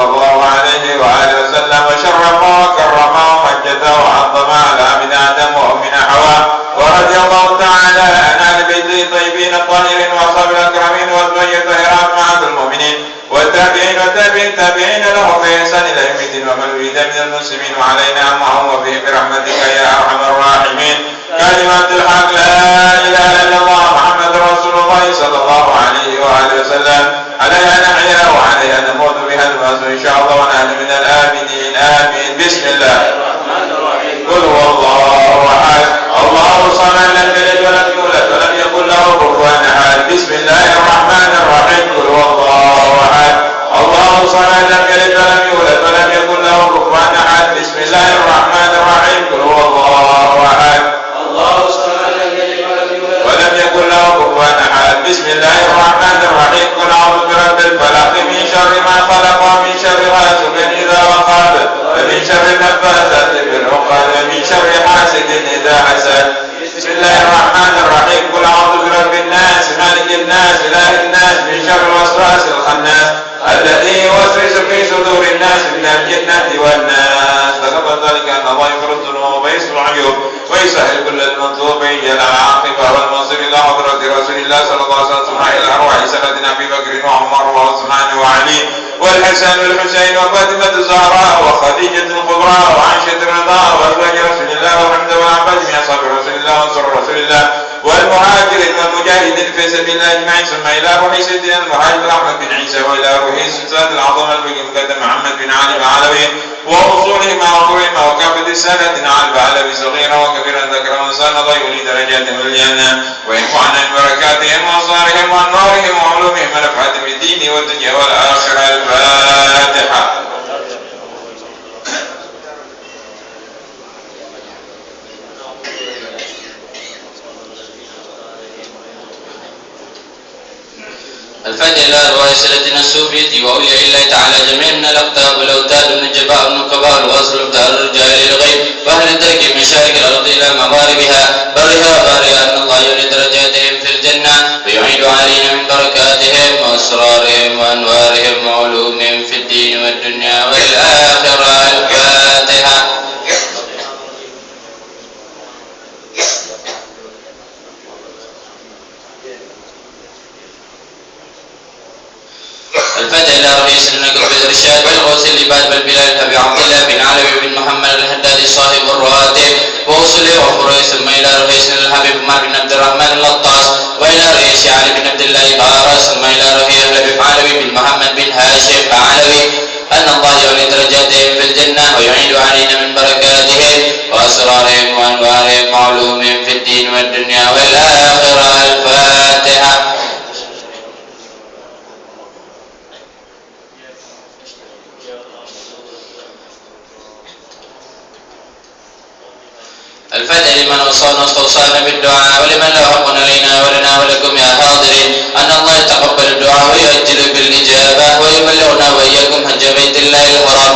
الله عليه وآله وسلم وشرفه وكرمه ومجده وعظم على ابن آدم وأمنا حواء، ورضي الله تعالى عن أهل بيته الطيبين الطاهرين وأصحاب الأكرمين وأزواجه الطاهرات مع المؤمنين والتابعين والتابعين التابعين لهم بإحسان إلى يوم الدين، ومن ولد من المسلمين وعلينا معهم وفيهم برحمتك يا أرحم الراحمين. كلمة الحق لا إله إلا الله محمد رسول الله صلى الله عليه وآله وسلم، عليها نحيا وعليها نموت بها الموت إن شاء الله ونحن من الآمنين آمين. بسم الله الرحمن الرحيم. قل هو الله أحد الله الصمد لم يلد ولم يولد ولم يكن له كفوا أحد. بسم الله الرحمن الرحيم. قل هو الله أحد الله الصمد لم يلد ولم يولد ولم يكن له كفوا أحد. بسم الله الرحمن الرحيم. قل هو الله أحد الله الصمد لم يلد ولم يولد ولم يكن له كفوا أحد. بسم الله الرحمن الرحيم. قل أعوذ برب الفلق من شر ما خلق ومن شر غاسق إذا وقب ومن شر النفاثات في العقد ومن شر حاسد إذا حسد. بسم الله الرحمن الرحيم. قل أعوذ برب الناس مالك الناس إله الناس من شر الوسواس الخناس الذي يوسوس في صدور الناس من الجنة والناس. تقبل ذلك أن الله يغفر الذنوب ويستر العيوب ويسهل كل المطلوب يجعل العاقبة والمصير إلى حضرة رسول الله صلى الله عليه وسلم إلى أرواح سيدنا أبي بكر وعمر وعثمان وعلي والحسن والحسين وفاطمة الزهراء وخديجة الكبرى وعائشة الرضا وأزواج رسول الله وحمد والعباس من أصحاب رسول الله وأنصار رسول الله والمهاجرين والمجاهدين في سبيل الله أجمعين، ثم إلى روح سيدنا المهاجر أحمد بن عيسى وإلى روح السلطان العظيم المقدم محمد بن علي العلوي وأصولهما وفروعهما وكافة السادة على العلوي صغيرا وكبيرا ذكرا وانسانا الله يولي درجاتهم الجنة وينفعنا من بركاتهم وأنصارهم وأنوارهم وعلومهم ونفعتهم في الدين والدنيا والآخرة. الفاتحة. الفاتحة إلى أرواح سادتنا الصوفية وأولياء الله تعالى جميعا من الأقطاب والأوتاد والنجباء والنقباء والواصل والدار الرجال إلى الغيب وأهل الدرك من مشارق الأرض إلى مغاربها برها وبارها أن الله يولي درجاتهم في الجنة ويعيد علينا من بركاتهم وأسرارهم وأنوارهم وعلومهم في الدين والدنيا والآخرة. الفاتحة. الفتح إلى رئيس النقل بالإرشاد والغوث اللباد بالبلاد أبي عبد الله بن علوي بن محمد الهدادي صاحب الرواتب وأصله وفروعه، ثم إلى رئيس الحبيب عمر بن عبد الرحمن اللطاس وإلى رئيس علي بن عبد الله بارس، ثم إلى رئيس الحبيب علوي بن محمد بن هاشم علوي أن الله يولي درجاتهم في الجنة ويعيد علينا من بركاتهم وأسرارهم وأنوارهم وعلومهم في الدين والدنيا والآخرة. الفاتحة. الفتح لمن وصانا واستوصانا بالدعاء ولمن له حق علينا ولنا ولكم يا حاضرين أن الله يتقبل الدعاء ويؤجل بالإجابة ويبلغنا وإياكم حج بيت الله الحرام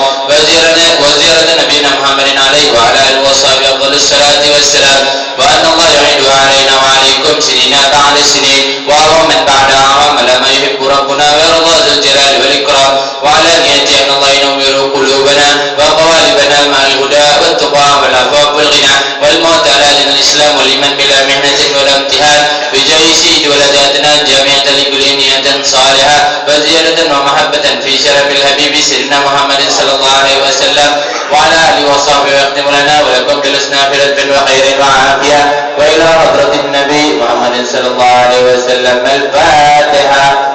وزيارة نبينا محمد عليه وعلى آله وصحبه أفضل الصلاة والسلام، وأن الله يعيد علينا وعليكم سنين بعد سنين وأعواما بعد أعوام على ما يحب ربنا ويرضى ذو الجلال والإكرام، وعلى نية أن الله ينور قلوبنا وقوالبنا مع الهدى والتقى والعفاف والغنى والموت على دين الإسلام والإيمان بلا محنة ولا امتحان بجاه سيد ولد عدنان جامعة لكل نية صالحة وزيادة ومحبة في شرف الحبيب سيدنا محمد صلى الله عليه وسلم وعلى آله وصحبه ويختم لنا ولكم بالحسنى في رزق وخير وعافية وإلى حضرة النبي محمد صلى الله عليه وسلم. الفاتحة.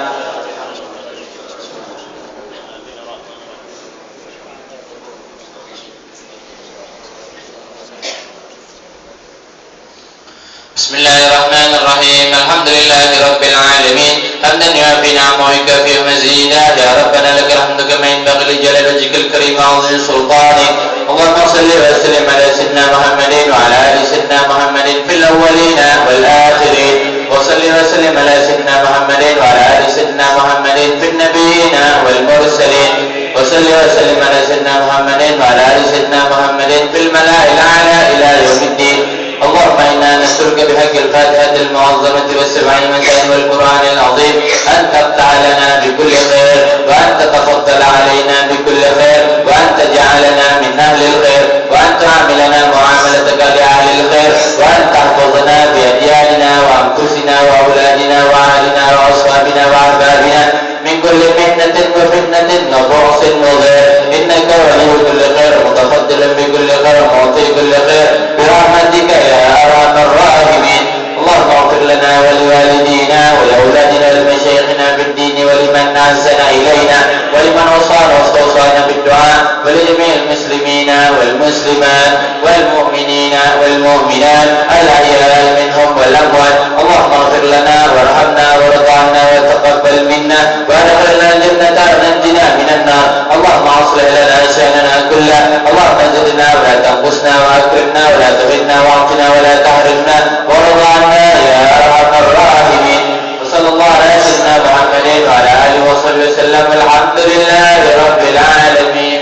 بسم الله الرحمن الرحيم. الحمد لله رب العالمين حمدا يوافي نعمه ويكافئ مزيدا. يا ربنا لك الحمد كما ينبغي لجلال وجهك الكريم وعظيم سلطانك. اللهم صل وسلم على سيدنا محمد وعلى ال سيدنا محمد في الاولين والاخرين، وصل وسلم على سيدنا محمد وعلى ال سيدنا محمد في النبيين والمرسلين، وصل وسلم على سيدنا محمد وعلى ال سيدنا محمد في الملأ الاعلى الى يوم الدين. اللهم إنا نسألك بحق الفاتحة المعظمة والسبع المثاني والقرآن العظيم أن تفتح لنا بكل خير، وأن تتفضل علينا بكل خير، وأن تجعلنا من أهل الخير، وأن تعاملنا معاملتك لأهل الخير، وأن تحفظنا بأدياننا وأنفسنا وأولادنا وأهلنا وأصحابنا وأحبابنا من كل محنة وفتنة وبعث وغير، إنك ولي كل خير متفضل بكل خير معطي كل خير برحمتك يا أرحم الراحمين. اللهم اغفر لنا ولوالدينا ولأولادنا ولمشايخنا بالدين ولمن أحسن إلينا ولمن وصانا واستوصانا بالدعاء ولجميع المسلمين والمسلمات والمؤمنين والمؤمنات الأحياء منهم والأموات. اللهم اغفر لنا وارحمنا وارض عنا وتقبل منا وادخلنا الجنة ونجنا من النار. اللهم اصلح لنا شأننا كله، اللهم زدنا ولا تنقصنا واكرمنا ولا تهنا واعطنا ولا تحرمنا وارض عنا يا ارحم الراحمين. وصلى الله على سيدنا محمد وعلى اله وصحبه وسلم. الحمد لله رب العالمين.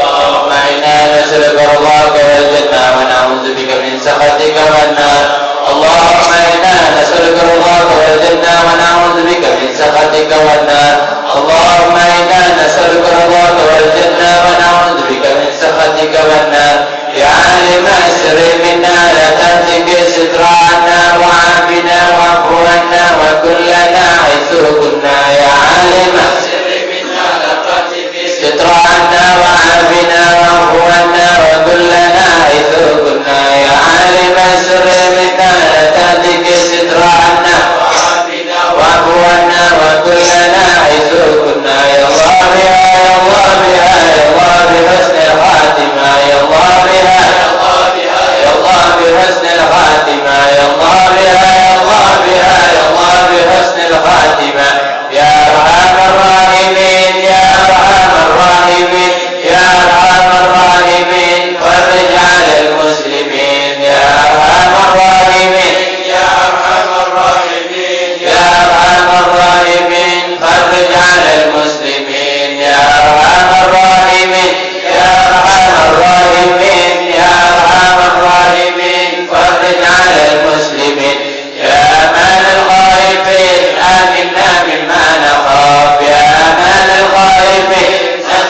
اللهم انا نسألك رضاك والجنة ونعوذ بك من سخطك والنار. اللهم انا نسألك رضاك والجنة ونعوذ بك من سخطك والنار. اللهم انا نسألك رضاك والجنة ونعوذ بك من سخطك والنار. يا عالم السر منا لا تهتك ستر عنا وعافنا واعف عنا وكلنا حيث كنا. يا عالم السر منا لا تهتك ستر عنا وعافنا واعف عنا وكلنا حيث كنا. يا عالم السر منا لا تهتك ستر عنا وعافنا واعف عنا وكلنا حيث كنا. يا الله يا الله يا الله بحسن الخاتمة. يا الله بها يا الله بها يا الله بحسن الخاتمة. يا الله بها يا الله بها يا الله بحسن الخاتمة. يا أرحم الراحمين يا أرحم الراحمين يا أرحم الراحمين فرج على المسلمين. يا أرحم الراحمين يا أرحم الراحمين يا أرحم الراحمين فرج على المسلمين. يا أرحم الراحمين يا أرحم الراحمين يا أرحم الراحمين فرج على المسلمين. يا أمان الخائفين آمنا مما نخاف. يا أمان الخائفين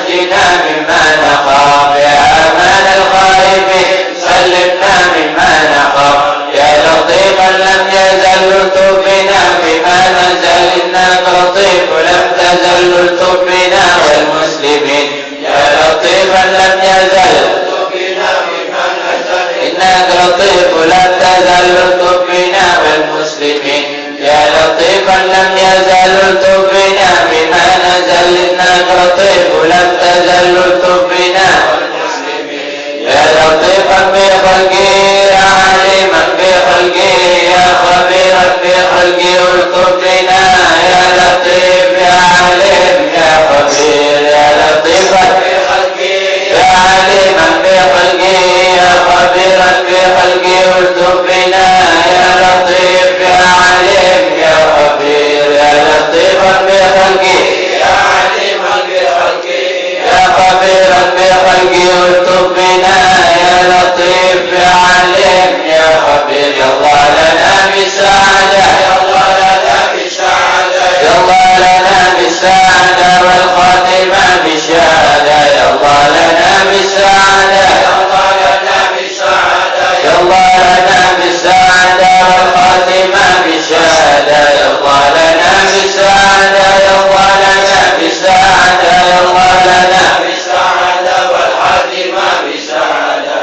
نجنا مما نخاف. يا أمان الخائفين سلمنا مما نخاف. يا لطيفا لم يزل لطف بنا بما نزل إنك لطيف لم تزل لطف بنا والمسلمين. يا لطيفا لم يزل لطف بنا بما نزل إنك لطيف لم تزل لطف بنا والمسلمين. يا لطيفا لم يزل لطف بنا بما نزل إنك لطيف لم تزل لطف بنا والمسلمين. يا لطيفا بخلقه يا عليما بخلقه يا خبيرا بخلقه الطف بنا. يا لطيف يا عليم يا خبير. يا لطيفا بخلقه يا عليما بخلقه يا خبيرا بخلقه الطف بنا. يا لطيف يا عليم يا خبير. يا لطيفا بخلقه يا عليما بخلقه يا خبيرا بخلقه الطف بنا. يا لطيف يا عليم يا خبير. يا الله لنا بالسعادة يا الله لنا بالسعادة يا الله لنا بالسعادة والخاتمة بالشهادة. يا الله لنا بالسعادة يا الله لنا بالسعادة يا الله لنا بالسعادة والخاتمة بالشهادة. يا الله لنا بالسعادة يا الله لنا بالسعادة يا الله لنا بالسعادة والخاتمة بالسعادة.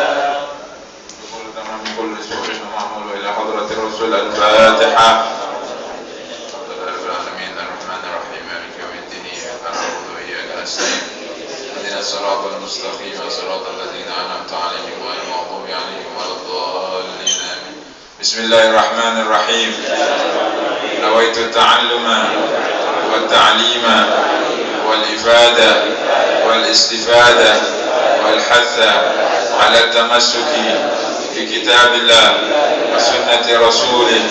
كل سوء معمول إلى حضرة الرسول. الفاتحة. العالمين الرحمن الرحيم مالك يوم الدين إياك نعبد وإياك نستعين اهدنا الصراط المستقيم صراط الذين أنعمت عليهم غير المغضوب عليهم ولا الضالين آمين. بسم الله الرحمن الرحيم. نويت التعلم والتعليم والإفادة والاستفادة والحث على التمسك بكتاب الله وسنة رسوله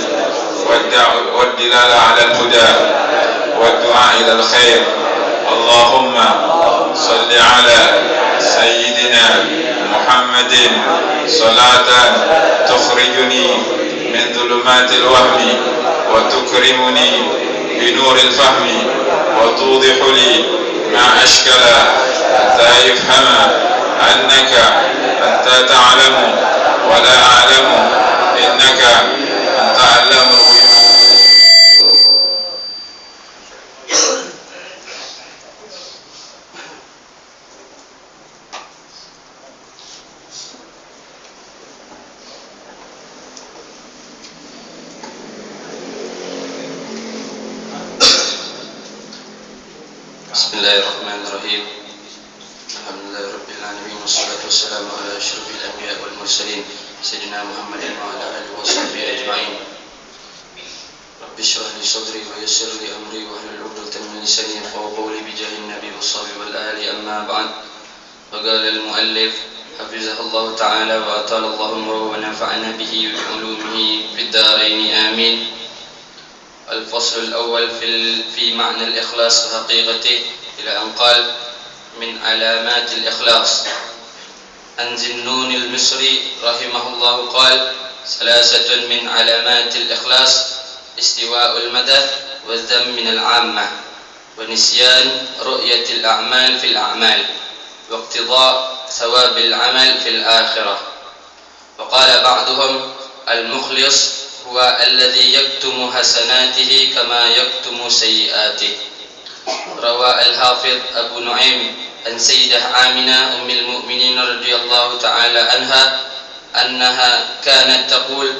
والدلالة على الهدى والدعاء إلى الخير. اللهم صل على سيدنا محمد محمد صلاة تخرجني من ظلمات الوهم وتكرمني بنور الفهم وتوضح لي ما أشكل حتى يفهم أنك أنت تعلم ولا أعلم إنك أنت علام الغيوب. بسم الله الرحمن الرحيم. الحمد لله رب العالمين والصلاة والسلام على أشرف الأنبياء والمرسلين سيدنا محمد وعلى آله وصحبه أجمعين. رب اشرح لي صدري ويسر لي أمري واحلل عقدة من لساني يفقهوا قولي بجاه النبي والصحب والآل. أما بعد، فقال المؤلف حفظه الله تعالى وأطال الله عمره ونفعنا به وبعلومه في الدارين آمين. الفصل الأول في معنى الإخلاص وحقيقته، إلى أن قال: من علامات الإخلاص. عن ذنون المصري رحمه الله قال: ثلاثة من علامات الإخلاص: استواء المدى والذم من العامة، ونسيان رؤية الأعمال في الأعمال، واقتضاء ثواب العمل في الآخرة. وقال بعضهم: المخلص هو الذي يكتم حسناته كما يكتم سيئاته. روى الحافظ أبو نعيم عن سيدة آمنة أم المؤمنين رضي الله تعالى عنها أنها كانت تقول: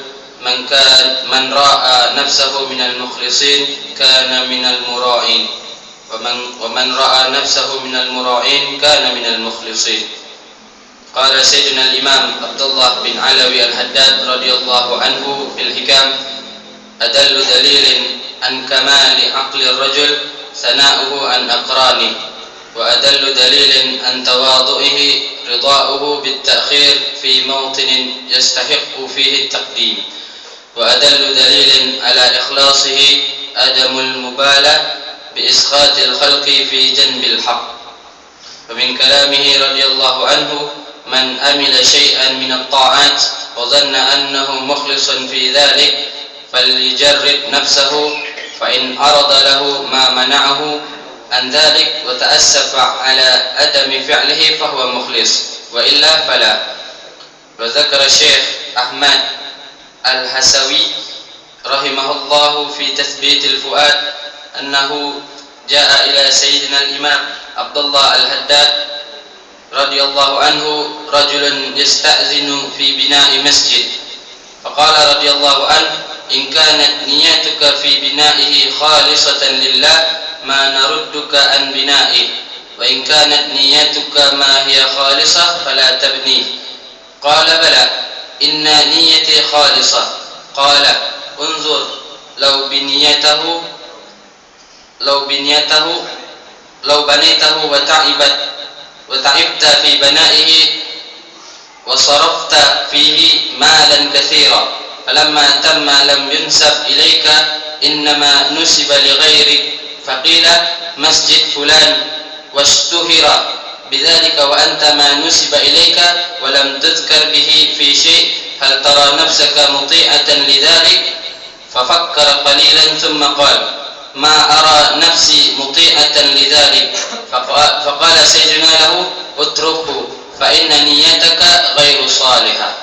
من رأى نفسه من المخلصين كان من المراعين، ومن رأى نفسه من المراعين كان من المخلصين. قال سيدنا الإمام عبد الله بن علوي الحداد رضي الله عنه في الحكام: أدل دليل عن كمال عقل الرجل ثناؤه عن أقرانه، وأدل دليل عن تواضعه رضاؤه بالتأخير في موطن يستحق فيه التقديم، وأدل دليل على إخلاصه عدم المبالاة بإسخاط الخلق في جنب الحق. ومن كلامه رضي الله عنه: من عمل شيئا من الطاعات وظن أنه مخلص في ذلك فليجرب نفسه، فإن عرض له ما منعه عن ذلك وتأسف على عدم فعله فهو مخلص، وإلا فلا. وذكر الشيخ أحمد الحسوي رحمه الله في تثبيت الفؤاد أنه جاء إلى سيدنا الإمام عبد الله الحداد رضي الله عنه رجل يستأذن في بناء مسجد، فقال رضي الله عنه: إن كانت نيتك في بنائه خالصة لله ما نردك عن بنائه، وإن كانت نيتك ما هي خالصة فلا تبنيه. قال: بلى، إن نيتي خالصة. قال: انظر، لو بنيته وتعبت في بنائه وصرفت فيه مالا كثيرا، فلما تم لم ينسب إليك، إنما نسب لغيرك، فقيل مسجد فلان واشتهر بذلك وأنت ما نسب إليك ولم تذكر به في شيء، هل ترى نفسك مطيعة لذلك؟ ففكر قليلا ثم قال: ما أرى نفسي مطيعة لذلك. فقال سيدنا له: اتركه، فإن نيتك غير صالحة.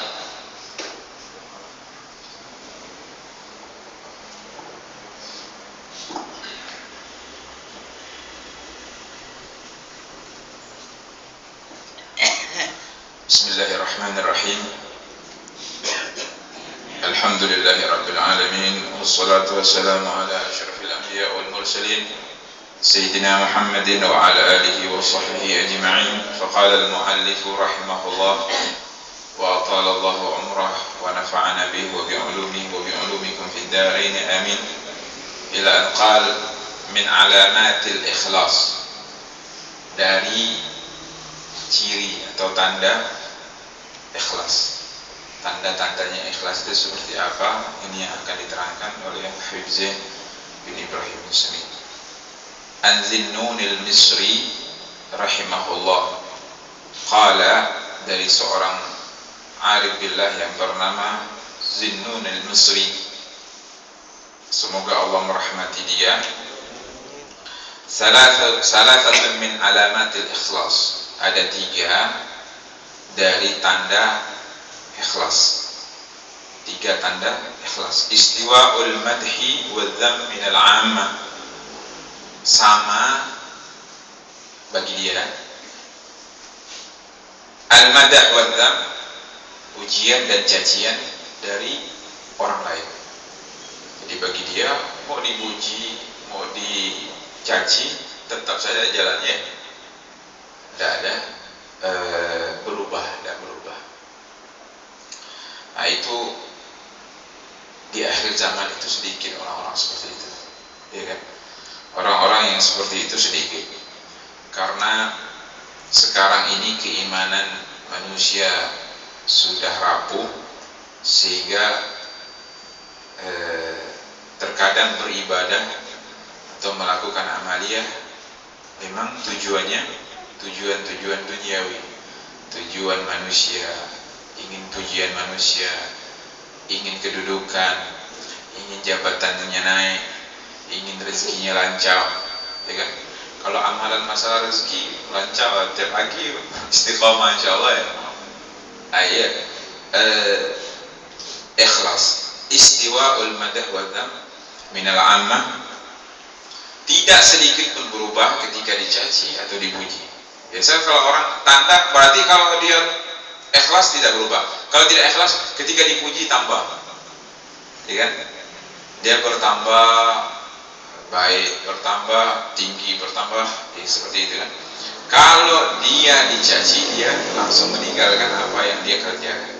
بسم الله الرحمن الرحيم. الحمد لله رب العالمين، والصلاة والسلام على أشرف الأنبياء والمرسلين سيدنا محمد وعلى آله وصحبه أجمعين. فقال المؤلف رحمه الله: وأطال الله عمره ونفعنا به وبعلومه وبعلومكم في الدارين آمين. إلى أن قال: من علامات الإخلاص. Dari ciri atau tanda ikhlas. Tanda-tandanya ikhlas itu seperti apa? Ini yang akan diterangkan oleh Habib Zain bin Ibrahim Musni. An Zinnunil Misri rahimahullah qala, dari seorang arif billah yang bernama Zinnun al-Misri. Semoga Allah merahmati dia. Salasatun min alamatil ikhlas. Ada 3 dari tanda ikhlas. 3 tanda ikhlas. Istiwa'ul madhi wa dham min al-'ammah. Sama bagi dia. Al-madah wa dham, pujian dan cacian dari orang lain. Jadi bagi dia mau dipuji, mau dicaci, tetap saja jalannya tidak ada berubah, tidak berubah. Nah itu di akhir zaman itu sedikit orang-orang seperti itu, ya kan? Orang-orang yang seperti itu sedikit, karena sekarang ini keimanan manusia sudah rapuh, sehingga terkadang beribadah atau melakukan amaliyah memang tujuan duniawi, tujuan manusia, ingin pujian manusia, ingin kedudukan, ingin jabatannya naik, ingin rezekinya lancar, ya kan? Kalau amalan masalah rezeki lancar tiap pagi istiqomah insyaallah ya. Ayat ikhlas. Istiwa'ul madah wa dham minal 'ammah, tidak sedikit pun berubah ketika dicaci atau dipuji. Biasa kalau orang tanda berarti kalau dia ikhlas tidak berubah. Kalau tidak ikhlas ketika dipuji tambah, ya kan? Dia bertambah baik, bertambah tinggi, bertambah seperti itu kan. Kalau dia dicaci, dia langsung meninggalkan apa yang dia kerjakan.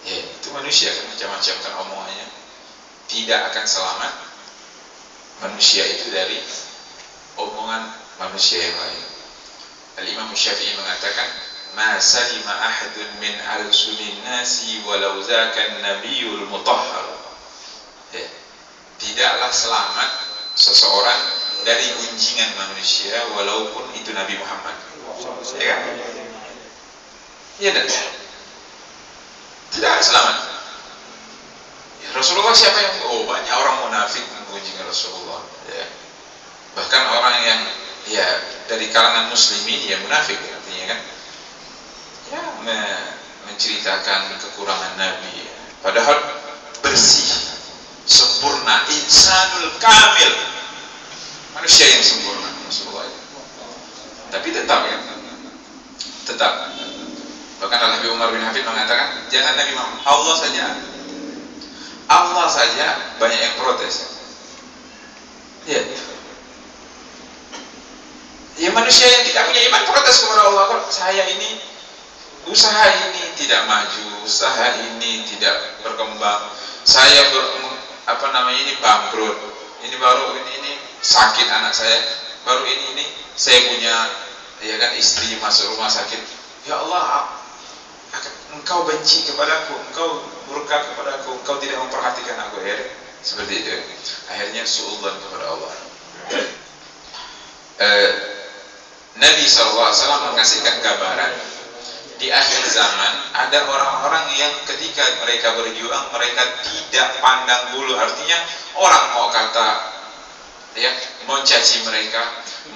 Ya, itu manusia kan, macam-macam kan omongannya. Tidak akan selamat manusia itu dari omongan manusia yang lain. Al-Imam Syafi'i mengatakan, "Ma salima ahadun min al-sunin nasi walau zaka an-nabiyul mutahhar." Ya, tidaklah selamat seseorang dari gunjingan manusia walaupun itu Nabi Muhammad. Ya kan? Iya dan tidak selamat. Ya, Rasulullah siapa yang banyak orang munafik menggunjing Rasulullah. Ya. Bahkan orang yang ya dari kalangan muslimin ya munafik artinya kan. Ya menceritakan kekurangan Nabi. Padahal bersih, sempurna, insanul kamil, manusia yang sempurna Rasulullah itu. Tapi tetap ya, tetap. Bahkan Al-Habib Umar bin Hafid mengatakan, jangan Nabi Muhammad, Allah saja banyak yang protes. Ya, ya manusia yang tidak punya iman protes kepada Allah. Kalau saya ini, usaha ini tidak maju, usaha ini tidak berkembang, saya ini bangkrut, ini baru ini sakit anak saya, baru ini saya punya ya kan istri masuk rumah sakit. Ya Allah, Engkau benci kepadaku, Engkau murka kepadaku, Engkau tidak memperhatikan aku. Ya, seperti itu. Akhirnya suudzon kepada Allah. Nabi SAW mengasihkan gambaran di akhir zaman ada orang-orang yang ketika mereka berjuang mereka tidak pandang bulu. Artinya orang mau kata ya, mau caci mereka,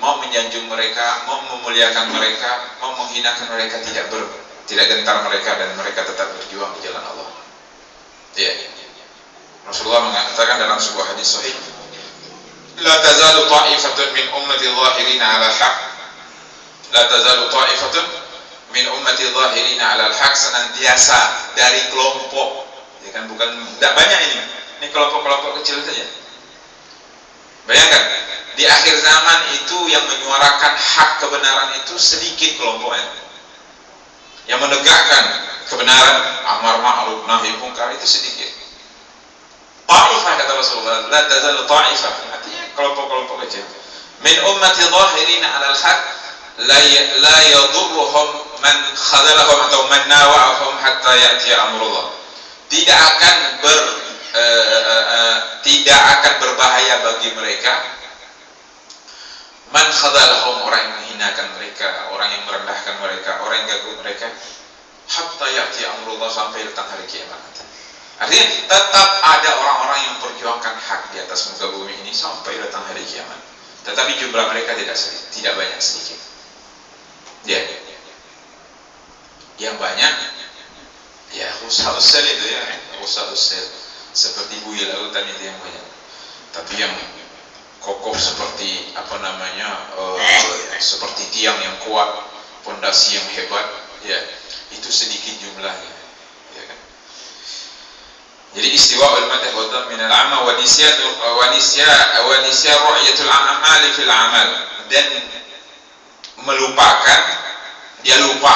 mau menyanjung mereka, mau memuliakan mereka, mau menghinakan mereka, tidak gentar mereka, dan mereka tetap berjuang di jalan Allah. Ya. Rasulullah mengatakan dalam sebuah hadis sahih, la tazalu ta'ifatun min ummati dhahirina 'ala al-haq. La tazalu ta'ifatun min ummati dhahirina 'ala al-haq, senantiasa dari kelompok, ya kan, bukan tidak banyak ini kelompok-kelompok kecil saja. Bayangkan, di akhir zaman itu yang menyuarakan hak kebenaran itu sedikit kelompoknya. Yang menegakkan kebenaran, amar ma'ruf nahi munkar itu sedikit. Ta'ifah kata Rasulullah, la tazalu ta'ifah, artinya kelompok-kelompok kecil. Min ummati dhahirina 'alal haq la yadurruhum man khadalahum atau man nawa'ahum hatta ya'tiya amrullah. Tidak akan berbahaya bagi mereka man khadalahum, orang yang menghinakan mereka, orang yang merendahkan mereka, orang yang ganggu mereka, hatta ya'ti amrullah, sampai datang hari kiamat. Artinya tetap ada orang-orang yang perjuangkan hak di atas muka bumi ini sampai datang hari kiamat. Tetapi jumlah mereka tidak banyak, sedikit. Ya. Yang banyak ya rusak-usel itu ya, rusak-usel seperti buih lautan itu yang banyak. Tapi yang kokoh seperti seperti tiang yang kuat, pondasi yang hebat, ya itu sedikit jumlahnya, ya kan? Jadi istiwa al-madh wa dhamm min al-'amma wa nisyan ru'yatul a'mal fil 'amal, dan melupakan, dia lupa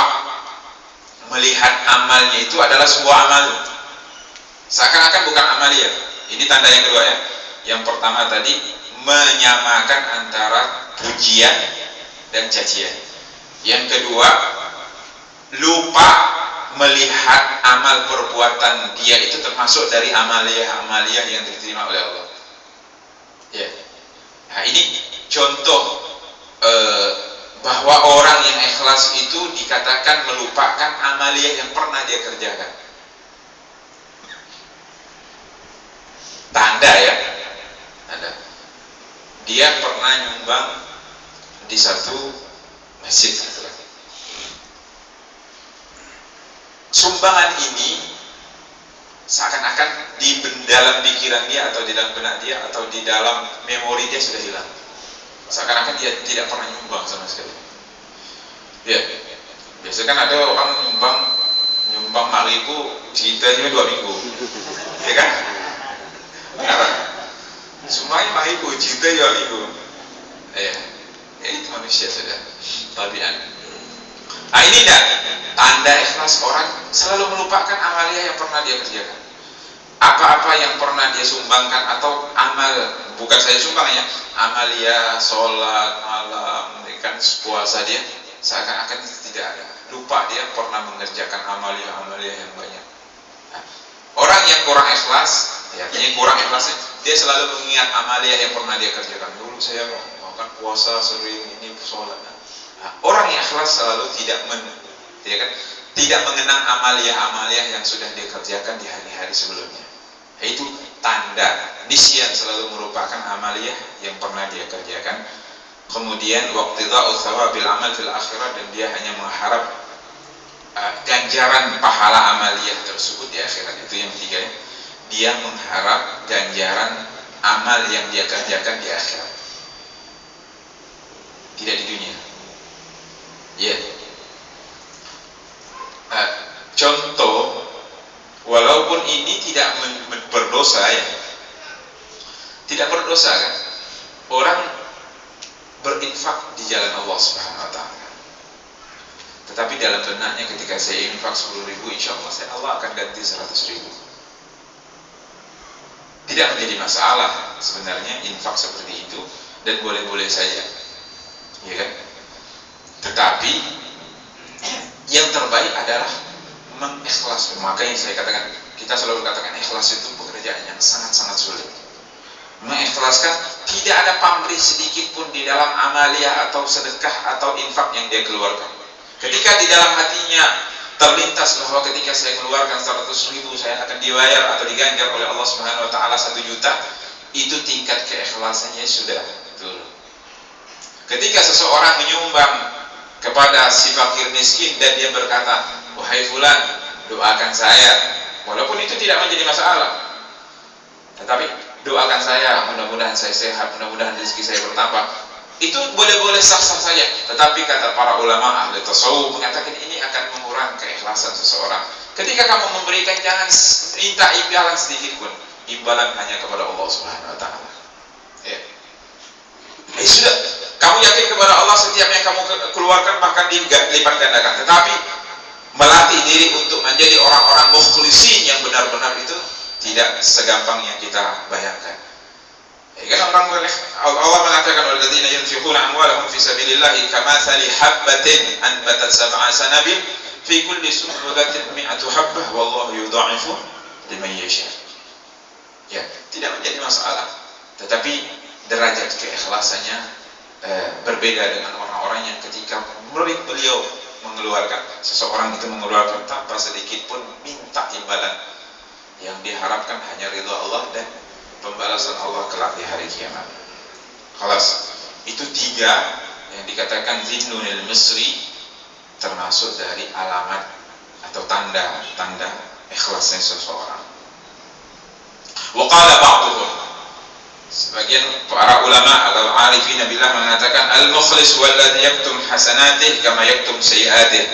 melihat amalnya itu adalah sebuah amal, seakan-akan bukan amaliyah. Ini tanda yang kedua ya. Yang pertama tadi menyamakan antara pujian dan cacian. Yang kedua, lupa melihat amal perbuatan dia itu termasuk dari amaliyah yang diterima oleh Allah. Ya. Nah, ini contoh bahwa orang yang ikhlas itu dikatakan melupakan amaliyah yang pernah dia kerjakan. Tanda ya, tanda. Dia pernah nyumbang di satu masjid. Sumbangan ini seakan-akan di dalam pikiran dia atau di dalam benak dia atau di dalam memori dia sudah hilang. Seakan-akan dia tidak pernah nyumbang sama sekali. Ya, biasa kan ada orang nyumbang mariku ceritanya 2 minggu, ya kan? Benar? Semuanya mariku cerita 2 minggu. Ya, itu manusia sudah tabiat. Nah, ini tanda ikhlas, orang selalu melupakan amaliyah yang pernah dia kerjakan. Apa-apa yang pernah dia sumbangkan atau amal, bukan saya sumbang ya, amaliyah, sholat malam, kan puasa dia, seakan-akan tidak ada. Lupa dia pernah mengerjakan amaliyah yang banyak. Nah, orang yang kurang ikhlas, ya, artinya kurang ikhlas, dia selalu mengingat amaliyah yang pernah dia kerjakan. Dulu saya melakukan puasa sering, ini sholat. Nah, orang yang ikhlas selalu tidak mengenang amaliyah yang sudah dia kerjakan di hari-hari sebelumnya. Itu tanda nisyan, selalu merupakan amaliyah yang pernah dia kerjakan. Kemudian waqtida'u thawabil amal fil akhirah, dan dia hanya mengharap ganjaran pahala amaliyah tersebut di akhirat. Itu yang ketiga ya. Dia mengharap ganjaran amal yang dia kerjakan di akhirat, tidak di dunia. Ya. Contoh, walaupun ini tidak berdosa ya, tidak berdosa kan, orang berinfak di jalan Allah Subhanahu Wa Taala. Tetapi dalam benaknya, ketika saya infak 10.000, insya Allah akan ganti 100.000. Tidak menjadi masalah sebenarnya infak seperti itu, dan boleh-boleh saja, ya kan? Tetapi yang terbaik adalah mengikhlas. Makanya saya katakan, kita selalu katakan ikhlas itu pekerjaan yang sangat-sangat sulit. Mengikhlaskan, tidak ada pamrih sedikit pun di dalam amaliyah atau sedekah atau infak yang dia keluarkan. Ketika di dalam hatinya terlintas bahwa ketika saya keluarkan 100.000 saya akan dibayar atau diganjar oleh Allah Subhanahu Wa Taala 1 juta, itu tingkat keikhlasannya sudah turun. Ketika seseorang menyumbang kepada si fakir miskin dan dia berkata, wahai fulan, doakan saya, walaupun itu tidak menjadi masalah, tetapi doakan saya, mudah-mudahan saya sehat, mudah-mudahan rezeki saya bertambah, itu boleh-boleh sah-sah saja. Tetapi kata para ulama ahli tasawuf mengatakan ini akan mengurangi keikhlasan seseorang. Ketika kamu memberikan, jangan minta imbalan sedikit pun, imbalan hanya kepada Allah Subhanahu Wa Taala. Ya. Sudah, kamu yakin kepada Allah, setiap yang kamu keluarkan bahkan dilipat gandakan. Tetapi melatih diri untuk menjadi orang-orang mukhlisin yang benar-benar itu tidak segampang yang kita bayangkan. Ya kan, Allah mengatakan walladzina yunfiquna amwalahum fi sabilillah kamathali habbatin anbatat sab'a sanabil fi kulli sunbulatin mi'atu habbah wallahu yudha'ifu liman yasha. Ya, tidak menjadi masalah. Tetapi derajat keikhlasannya berbeda dengan orang-orang yang ketika beliau seseorang itu mengeluarkan tanpa sedikit pun minta imbalan, yang diharapkan hanya ridha Allah dan pembalasan Allah kelak di hari kiamat. Khalas, itu 3 yang dikatakan Zinnunil Misri termasuk dari alamat atau tanda ikhlasnya seseorang. Wa qala ba'dhum, sebagian para ulama atau arifin billah mengatakan al-mukhlis walladzi yaktum hasanatih kama yaktum sayiatih.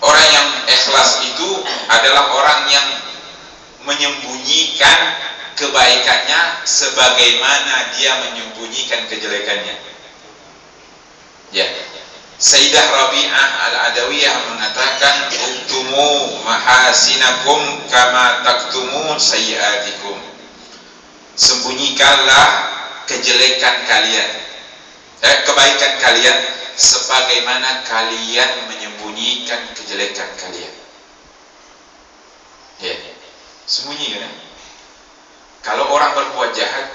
Orang yang ikhlas itu adalah orang yang menyembunyikan kebaikannya sebagaimana dia menyembunyikan kejelekannya. Ya. Sayyidah Rabi'ah Al-Adawiyah mengatakan uktumu mahasinakum kama taktumu sayyiatikum. Sembunyikanlah kejelekan kalian, kebaikan kalian sebagaimana kalian menyembunyikan kejelekan kalian. Ya, sembunyikan. Kalau orang berbuat jahat,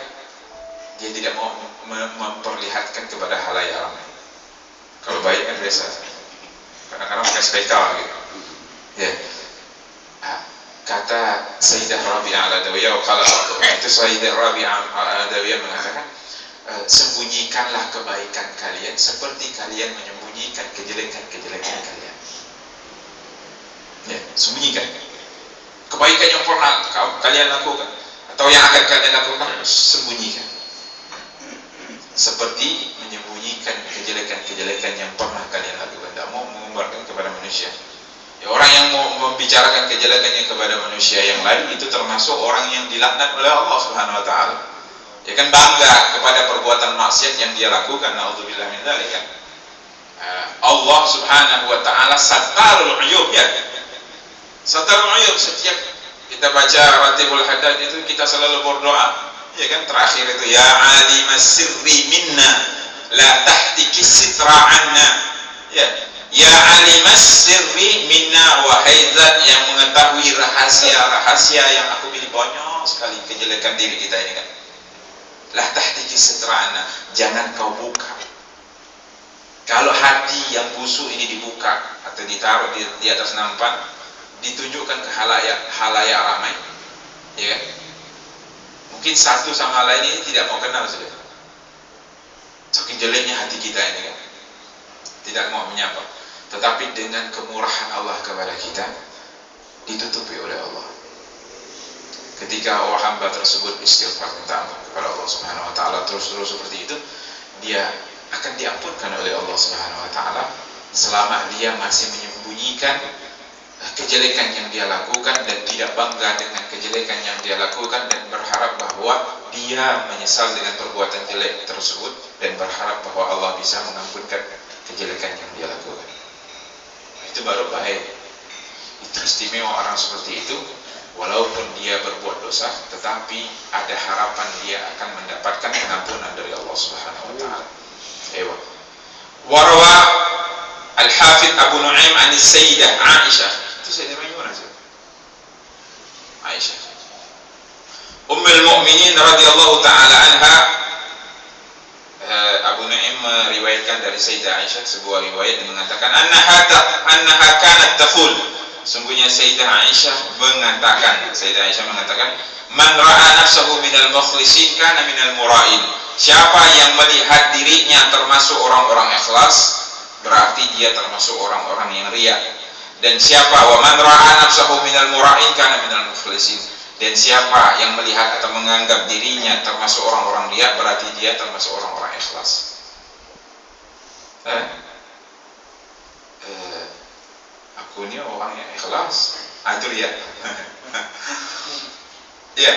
dia tidak mau memperlihatkan kepada halayak ramai. Kalau baik kan biasa, kadang-kadang pakai spekal gitu. Ya. Kata Sayyidah Rabi'ah Al-Adawiyah, kalau itu Sayyidah Rabi'ah Al-Adawiyah mengatakan, sembunyikanlah kebaikan kalian seperti kalian menyembunyikan kejelekan kalian. Ya, sembunyikan kebaikan yang pernah kalian lakukan atau yang akan kalian lakukan, sembunyikan seperti menyembunyikan kejelekan yang pernah kalian lakukan. Tidak mau mengumbarkan kepada manusia. Ya, orang yang mau membicarakan kejelekannya kepada manusia yang lain itu termasuk orang yang dilaknat oleh Allah Subhanahu wa taala. Ya kan, bangga kepada perbuatan maksiat yang dia lakukan. Nauzubillah min dzalik. Allah Subhanahu wa taala Sattarul Uyub, ya. Sattarul Uyub. Setiap kita baca Ratibul Haddad itu kita selalu berdoa. Ya kan, terakhir itu ya alimas sirri minna la tahtiki sitra anna. Ya alimas sirri minna, wahai zat yang mengetahui rahasia yang aku pilih, banyak sekali kejelekan diri kita ini kan. La tahtiki sitra anna, jangan kau buka. Kalau hati yang busuk ini dibuka atau ditaruh di atas nampan, ditunjukkan ke halayak ramai, ya kan? Mungkin satu sama lain ini tidak mau kenal sudah. Saking jeleknya hati kita ini kan, tidak mau menyapa. Tetapi dengan kemurahan Allah kepada kita, ditutupi oleh Allah. Ketika orang hamba tersebut istighfar minta ampun kepada Allah Subhanahu wa taala terus seperti itu, dia akan diampunkan oleh Allah Subhanahu wa taala selama dia masih menyembunyikan kejelekan yang dia lakukan dan tidak bangga dengan kejelekan yang dia lakukan, dan berharap bahwa dia menyesal dengan perbuatan jelek tersebut dan berharap bahwa Allah bisa mengampunkan kejelekan yang dia lakukan. Itu baru baik. Itu istimewa orang seperti itu, walaupun dia berbuat dosa tetapi ada harapan dia akan mendapatkan pengampunan dari Allah Subhanahu wa taala. Warwa Al-Hafidh Abu Nu'aim an Sayyidah Aisyah. Itu Sayyidah Maimunah, Aisyah Ummul Mukminin radhiyallahu taala anha. Abu Nu'aim meriwayatkan dari Sayyidah Aisyah sebuah riwayat yang mengatakan annaha kanat taqul, sungguhnya Sayyidah Aisyah mengatakan man ra'a nafsahu minal mukhlisin kana minal mura'in. Siapa yang melihat dirinya termasuk orang-orang ikhlas, berarti dia termasuk orang-orang yang riya. Dan siapa wa man ra'a nafsahu minal mura'in kana minal mukhlisin. Dan siapa yang melihat atau menganggap dirinya termasuk orang-orang riya, berarti dia termasuk orang-orang ikhlas. Aku ini orang yang ikhlas, itu riya. Ya,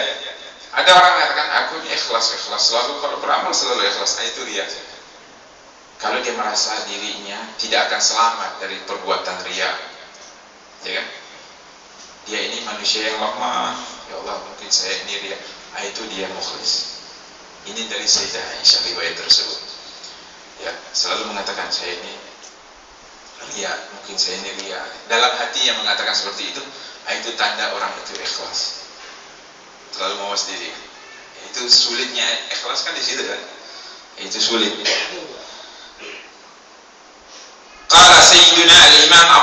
ada orang mengatakan aku ini ikhlas, selalu kalau beramal selalu ikhlas, itu riya. Kalau dia merasa dirinya tidak akan selamat dari perbuatan riya, ya kan? Dia ini manusia yang lemah, ya Allah mungkin saya ini riya, itu dia mukhlis. Ini dari Sayyidah Aisyah riwayat tersebut. Ya, selalu mengatakan saya ini riya, mungkin saya ini riya. Dalam hati yang mengatakan seperti itu tanda orang itu ikhlas. Terlalu mawas diri. Itu sulitnya ikhlas kan di situ kan. Itu sulit. Qala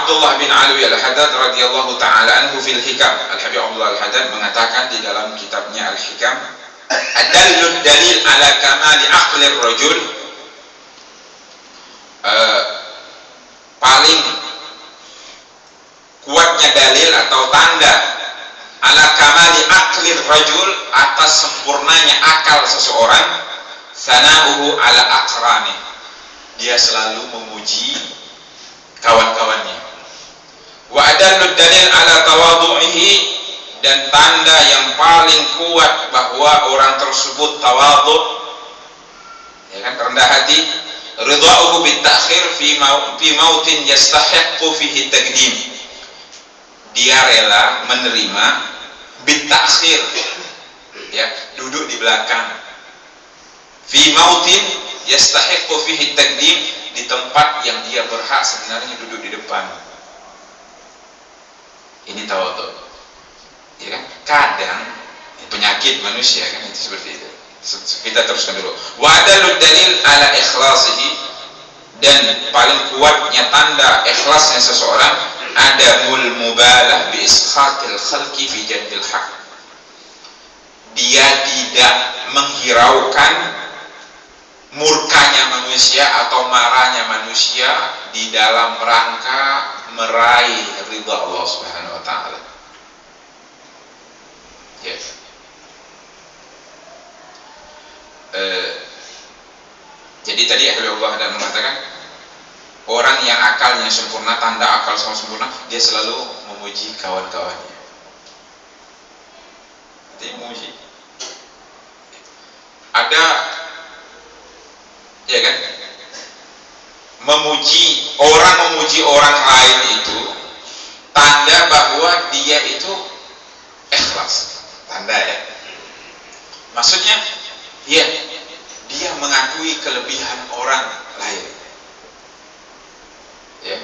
Abdullah bin Alwi Al-Haddad radhiyallahu taala anhu fil Hikam. Al-Habib Abdullah Al-Haddad mengatakan di dalam kitabnya Al-Hikam, adallud dalil ala kamali aqli rajul, paling kuatnya dalil atau tanda ala kamali aqli rajul, atas sempurnanya akal seseorang, sana'uhu ala aqrani, dia selalu memuji kawan-kawannya. Wa adallud dalil ala tawadhu'ihi, dan tanda yang paling kuat bahwa orang tersebut tawadhu, ya kan, rendah hati, ridha'uhu bit ta'khir fi mautin yastahiqqu fihi taqdim, dia rela menerima bit ta'khir, ya, duduk di belakang, fi mautin yastahiqqu fihi taqdim, di tempat yang dia berhak sebenarnya duduk di depan. Ini tawadhu, ya kan? Kadang penyakit manusia kan itu seperti itu. Kita teruskan dulu. Wa adallud dalil ala ikhlasihi, dan paling kuatnya tanda ikhlasnya seseorang, adamul mubalah bi ishatil khalqi fi jandil haq, dia tidak menghiraukan murkanya manusia atau marahnya manusia di dalam rangka meraih ridha Allah Subhanahu wa taala. Yes. Jadi tadi Allah dan mengatakan orang yang akalnya sempurna, tanda akal sempurna, dia selalu memuji kawan-kawannya. Dia memuji. Ada, ya kan, memuji orang lain itu tanda bahwa dia itu ikhlas, tanda, ya, maksudnya ya, dia mengakui kelebihan orang lain, ya,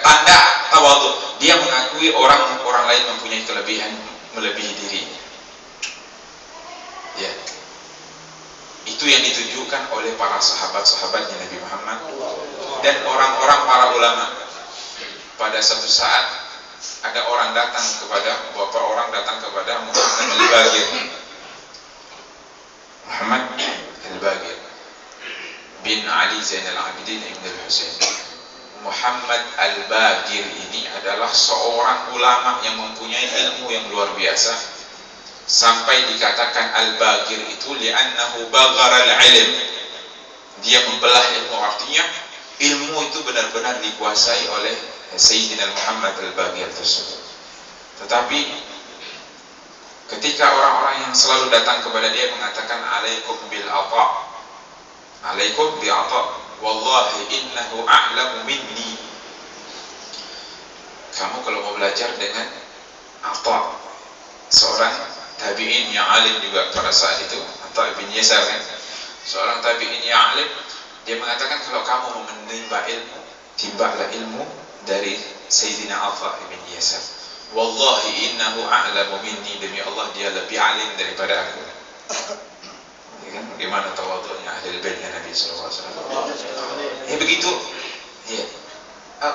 tanda tawadhu, dia mengakui orang lain mempunyai kelebihan melebihi dirinya, ya. Itu yang ditunjukkan oleh para sahabat-sahabatnya Nabi Muhammad dan orang-orang para ulama. Pada satu saat ada orang datang kepada Muhammad Al-Baqir. Muhammad Al-Baqir bin Ali Zainal Abidin Ibn Al-Husain. Muhammad Al-Baqir ini adalah seorang ulama yang mempunyai ilmu yang luar biasa. Sampai dikatakan Al-Baqir itu li'annahu bagharal ilm, dia membelah ilmu, artinya ilmu itu benar-benar dikuasai oleh Sayyidina Muhammad Al-Baqir tersebut. Tetapi ketika orang-orang yang selalu datang kepada dia mengatakan alaikum bil ata, alaikum bi ata, wallahi innahu a'lamu minni, kamu kalau mau belajar dengan Ata, seorang tabi'in yang alim juga pada saat itu, Ata bin Yasar, kan? Seorang tabi'in yang alim, dia mengatakan kalau kamu mau menimba ilmu, timbaklah ilmu dari Sayyidina Ata bin Yasar. Wallahi innahu a'lamu minni, demi Allah dia lebih alim daripada aku. Ya kan? Bagaimana tawadhu'nya ahli baitnya Nabi sallallahu alaihi wasallam. Ya begitu. Ya.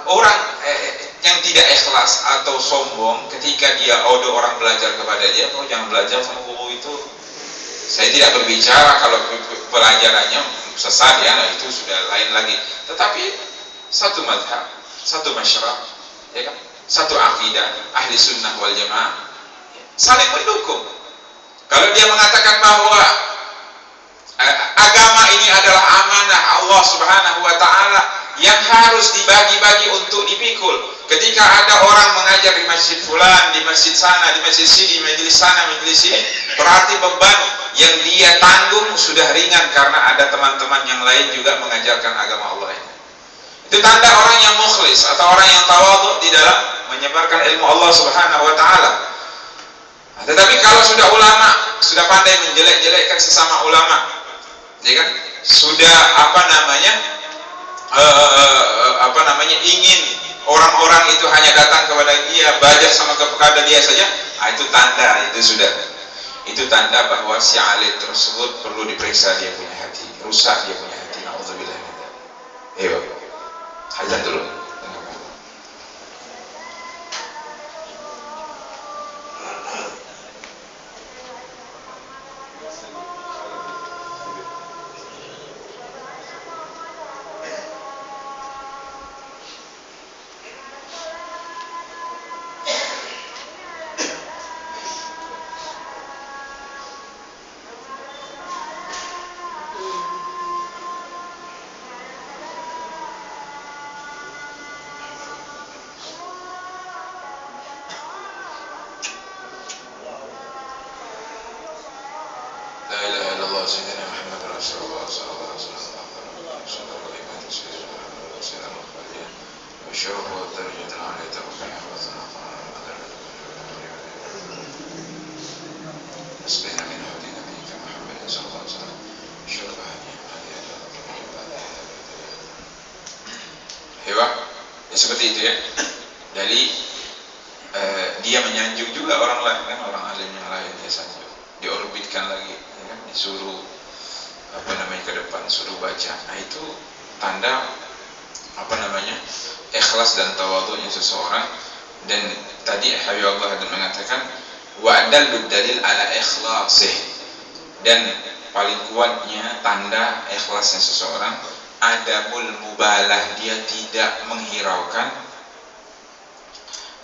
Orang yang tidak ikhlas atau sombong ketika dia ada orang belajar kepada dia, oh jangan belajar sama guru itu. Saya tidak berbicara kalau pelajarannya sesat, ya, itu sudah lain lagi. Tetapi satu mazhab, satu masyarakat, ya kan, satu akidah ahli sunnah wal jamaah saling mendukung. Kalau dia mengatakan bahwa agama ini adalah amanah Allah Subhanahu wa taala yang harus dibagi-bagi untuk dipikul. Ketika ada orang mengajar di masjid fulan, di masjid sana, di masjid sini, majelis sana, majelis sini, berarti beban yang dia tanggung sudah ringan karena ada teman-teman yang lain juga mengajarkan agama Allah ini. Itu tanda orang yang mukhlis atau orang yang tawadhu di dalam menyebarkan ilmu Allah Subhanahu wa taala. Tetapi kalau sudah ulama, sudah pandai menjelek-jelekkan sesama ulama, ya kan? Sudah ingin orang-orang itu hanya datang kepada dia, belajar sama kepada dia saja, itu tanda, itu tanda bahwa si alim tersebut perlu diperiksa dia punya hati, rusak dia punya hati. Nauzubillah. Ayo, hajar dulu. سيدنا محمد رسول الله صلى الله عليه وسلم صلى الله عليه وسلم سيدنا محمد والشرف والدرجة العالية والرفيعة أسقنا من حوض نبيك محمد صلى الله عليه وسلم شرب هديه hebat ya, seperti itu ya. Jadi dia menyanjung juga orang lain kan, orang alim yang lain dia sanjung, diorbitkan lagi ya kan? Disuruh ke depan, suruh baca. Nah itu tanda ikhlas dan tawadhu'nya seseorang. Dan tadi Habibullah mengatakan wa adallu dalil ala ikhlasih, dan paling kuatnya tanda ikhlasnya seseorang adamul mubalah, dia tidak menghiraukan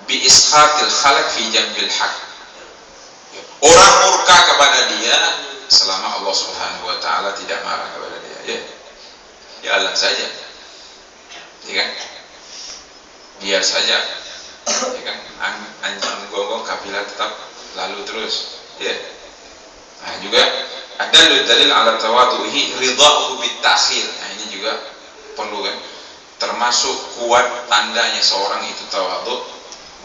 bi ishatil khalq fi jambil haq, orang murka kepada dia selama Allah Subhanahu wa taala tidak marah kepada dia, ya Allah saja, ya kan, biar saja, ya kan, anjing gonggong kafilah tetap lalu terus, ya. Nah juga ada dalil ala tawadhuhi ridhahu bit ta'khir. Nah ini juga perlu kan, termasuk kuat tandanya seorang itu tawadhu,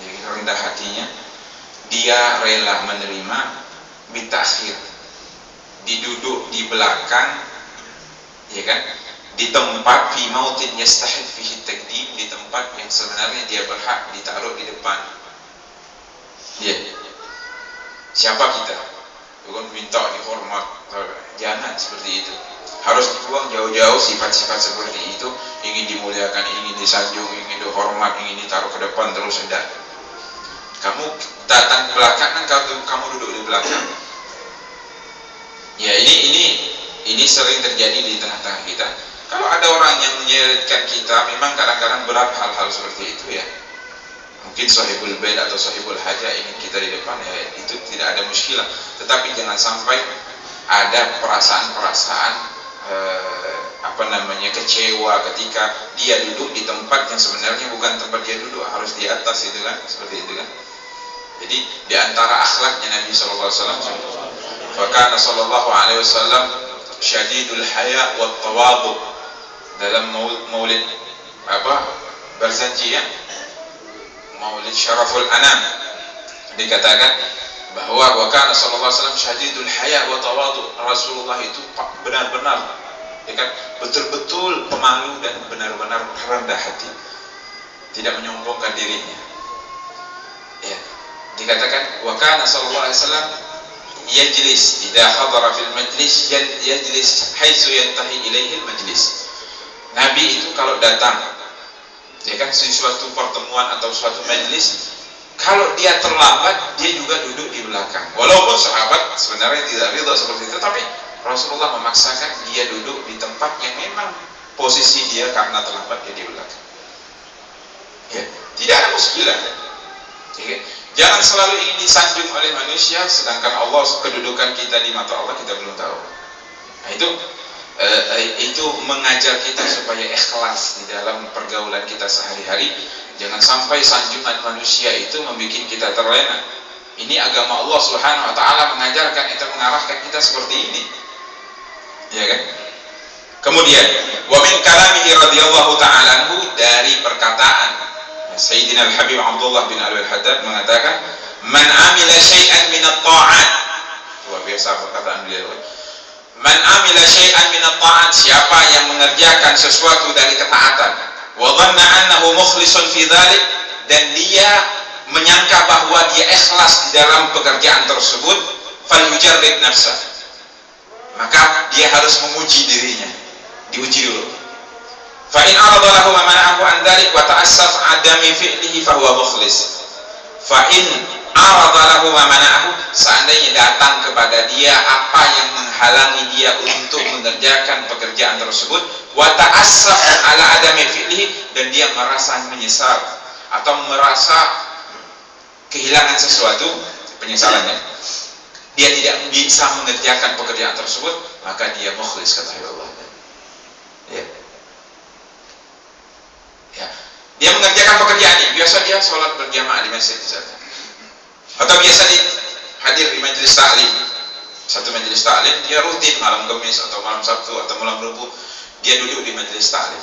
jadi rendah hatinya, dia rela menerima bit ta'khir, diduduk di belakang, ya kan, di tempat fi mautin yastahid fihi taqdim, di tempat yang sebenarnya dia berhak ditaruh di depan. Ya. Siapa kita? Bukan minta dihormat, jangan seperti itu. Harus dibuang jauh-jauh sifat-sifat seperti itu. Ingin dimuliakan, ingin disanjung, ingin dihormat, ingin ditaruh ke depan terus hendak. Kamu datang ke belakang kan, kamu duduk di belakang. Ya ini sering terjadi di tengah-tengah kita. Kalau ada orang yang menyeretkan kita, memang kadang-kadang berat hal-hal seperti itu ya. Mungkin sahibul bed atau sahibul hajah ingin kita di depan, ya itu tidak ada muskilah. Tetapi jangan sampai ada perasaan-perasaan kecewa ketika dia duduk di tempat yang sebenarnya bukan tempat dia duduk, harus di atas itu kan, seperti itu kan. Jadi di antara akhlaknya Nabi sallallahu alaihi wasallam, fakana sallallahu alaihi wasallam syadidul haya wat tawadhu. Dalam maulid Barzanji ya, Maulid Syaraful Anam, dikatakan bahwa wa kana sallallahu alaihi wasallam syadidul haya wa tawadhu. Rasulullah itu benar-benar, ya kan, betul-betul pemalu dan benar-benar rendah hati, tidak menyombongkan dirinya. Ya, dikatakan wa kana sallallahu alaihi wasallam yajlis idza hadara fil majlis, yajlis haitsu yantahi ilaihi al majlis. Nabi itu kalau datang, ya kan, suatu pertemuan atau suatu majlis, kalau dia terlambat, dia juga duduk di belakang. Walaupun sahabat sebenarnya tidak ridha seperti itu, tapi Rasulullah memaksakan dia duduk di tempat yang memang posisi dia karena terlambat, dia di belakang. Ya, tidak ada muskilah. Ya, jangan selalu ingin disanjung oleh manusia, sedangkan Allah, kedudukan kita di mata Allah kita belum tahu. Nah itu mengajar kita supaya ikhlas di dalam pergaulan kita sehari-hari. Jangan sampai sanjungan manusia itu membuat kita terlena. Ini agama Allah Subhanahu wa taala mengajarkan kita, mengarahkan kita seperti ini. Ya kan? Kemudian wa min kalamihi radhiyallahu ta'ala anhu, dari perkataan Sayyidina Al-Habib Abdullah bin Al-Haddad mengatakan, man amila syai'an min at-ta'at. Luar biasa perkataan beliau. Man amila syai'an min at-ta'at, siapa yang mengerjakan sesuatu dari ketaatan, wa dhanna annahu mukhlisun fi dzalik, dan dia menyangka bahwa dia ikhlas di dalam pekerjaan tersebut, falyujarrid nafsah, maka dia harus memuji dirinya, diuji dulu. Fa in arada lahu ma mana'ahu an dzalik wa ta'assaf adami fi'lihi fa huwa mukhlis. Fa in arada lahu ma mana'ahu, seandainya datang kepada dia apa yang menghalangi dia untuk mengerjakan pekerjaan tersebut, wa ta'assaf ala adami fi'lihi, dan dia merasa menyesal atau merasa kehilangan sesuatu, penyesalannya, dia tidak bisa mengerjakan pekerjaan tersebut, maka dia mukhlis, kata Allah. Ya. Ya. Dia mengerjakan pekerjaan ini, biasa dia sholat berjamaah di masjid misalnya, atau biasa dia hadir di majelis taklim, satu majelis taklim, dia rutin malam Kamis atau malam Sabtu atau malam Rabu, dia duduk di majelis taklim.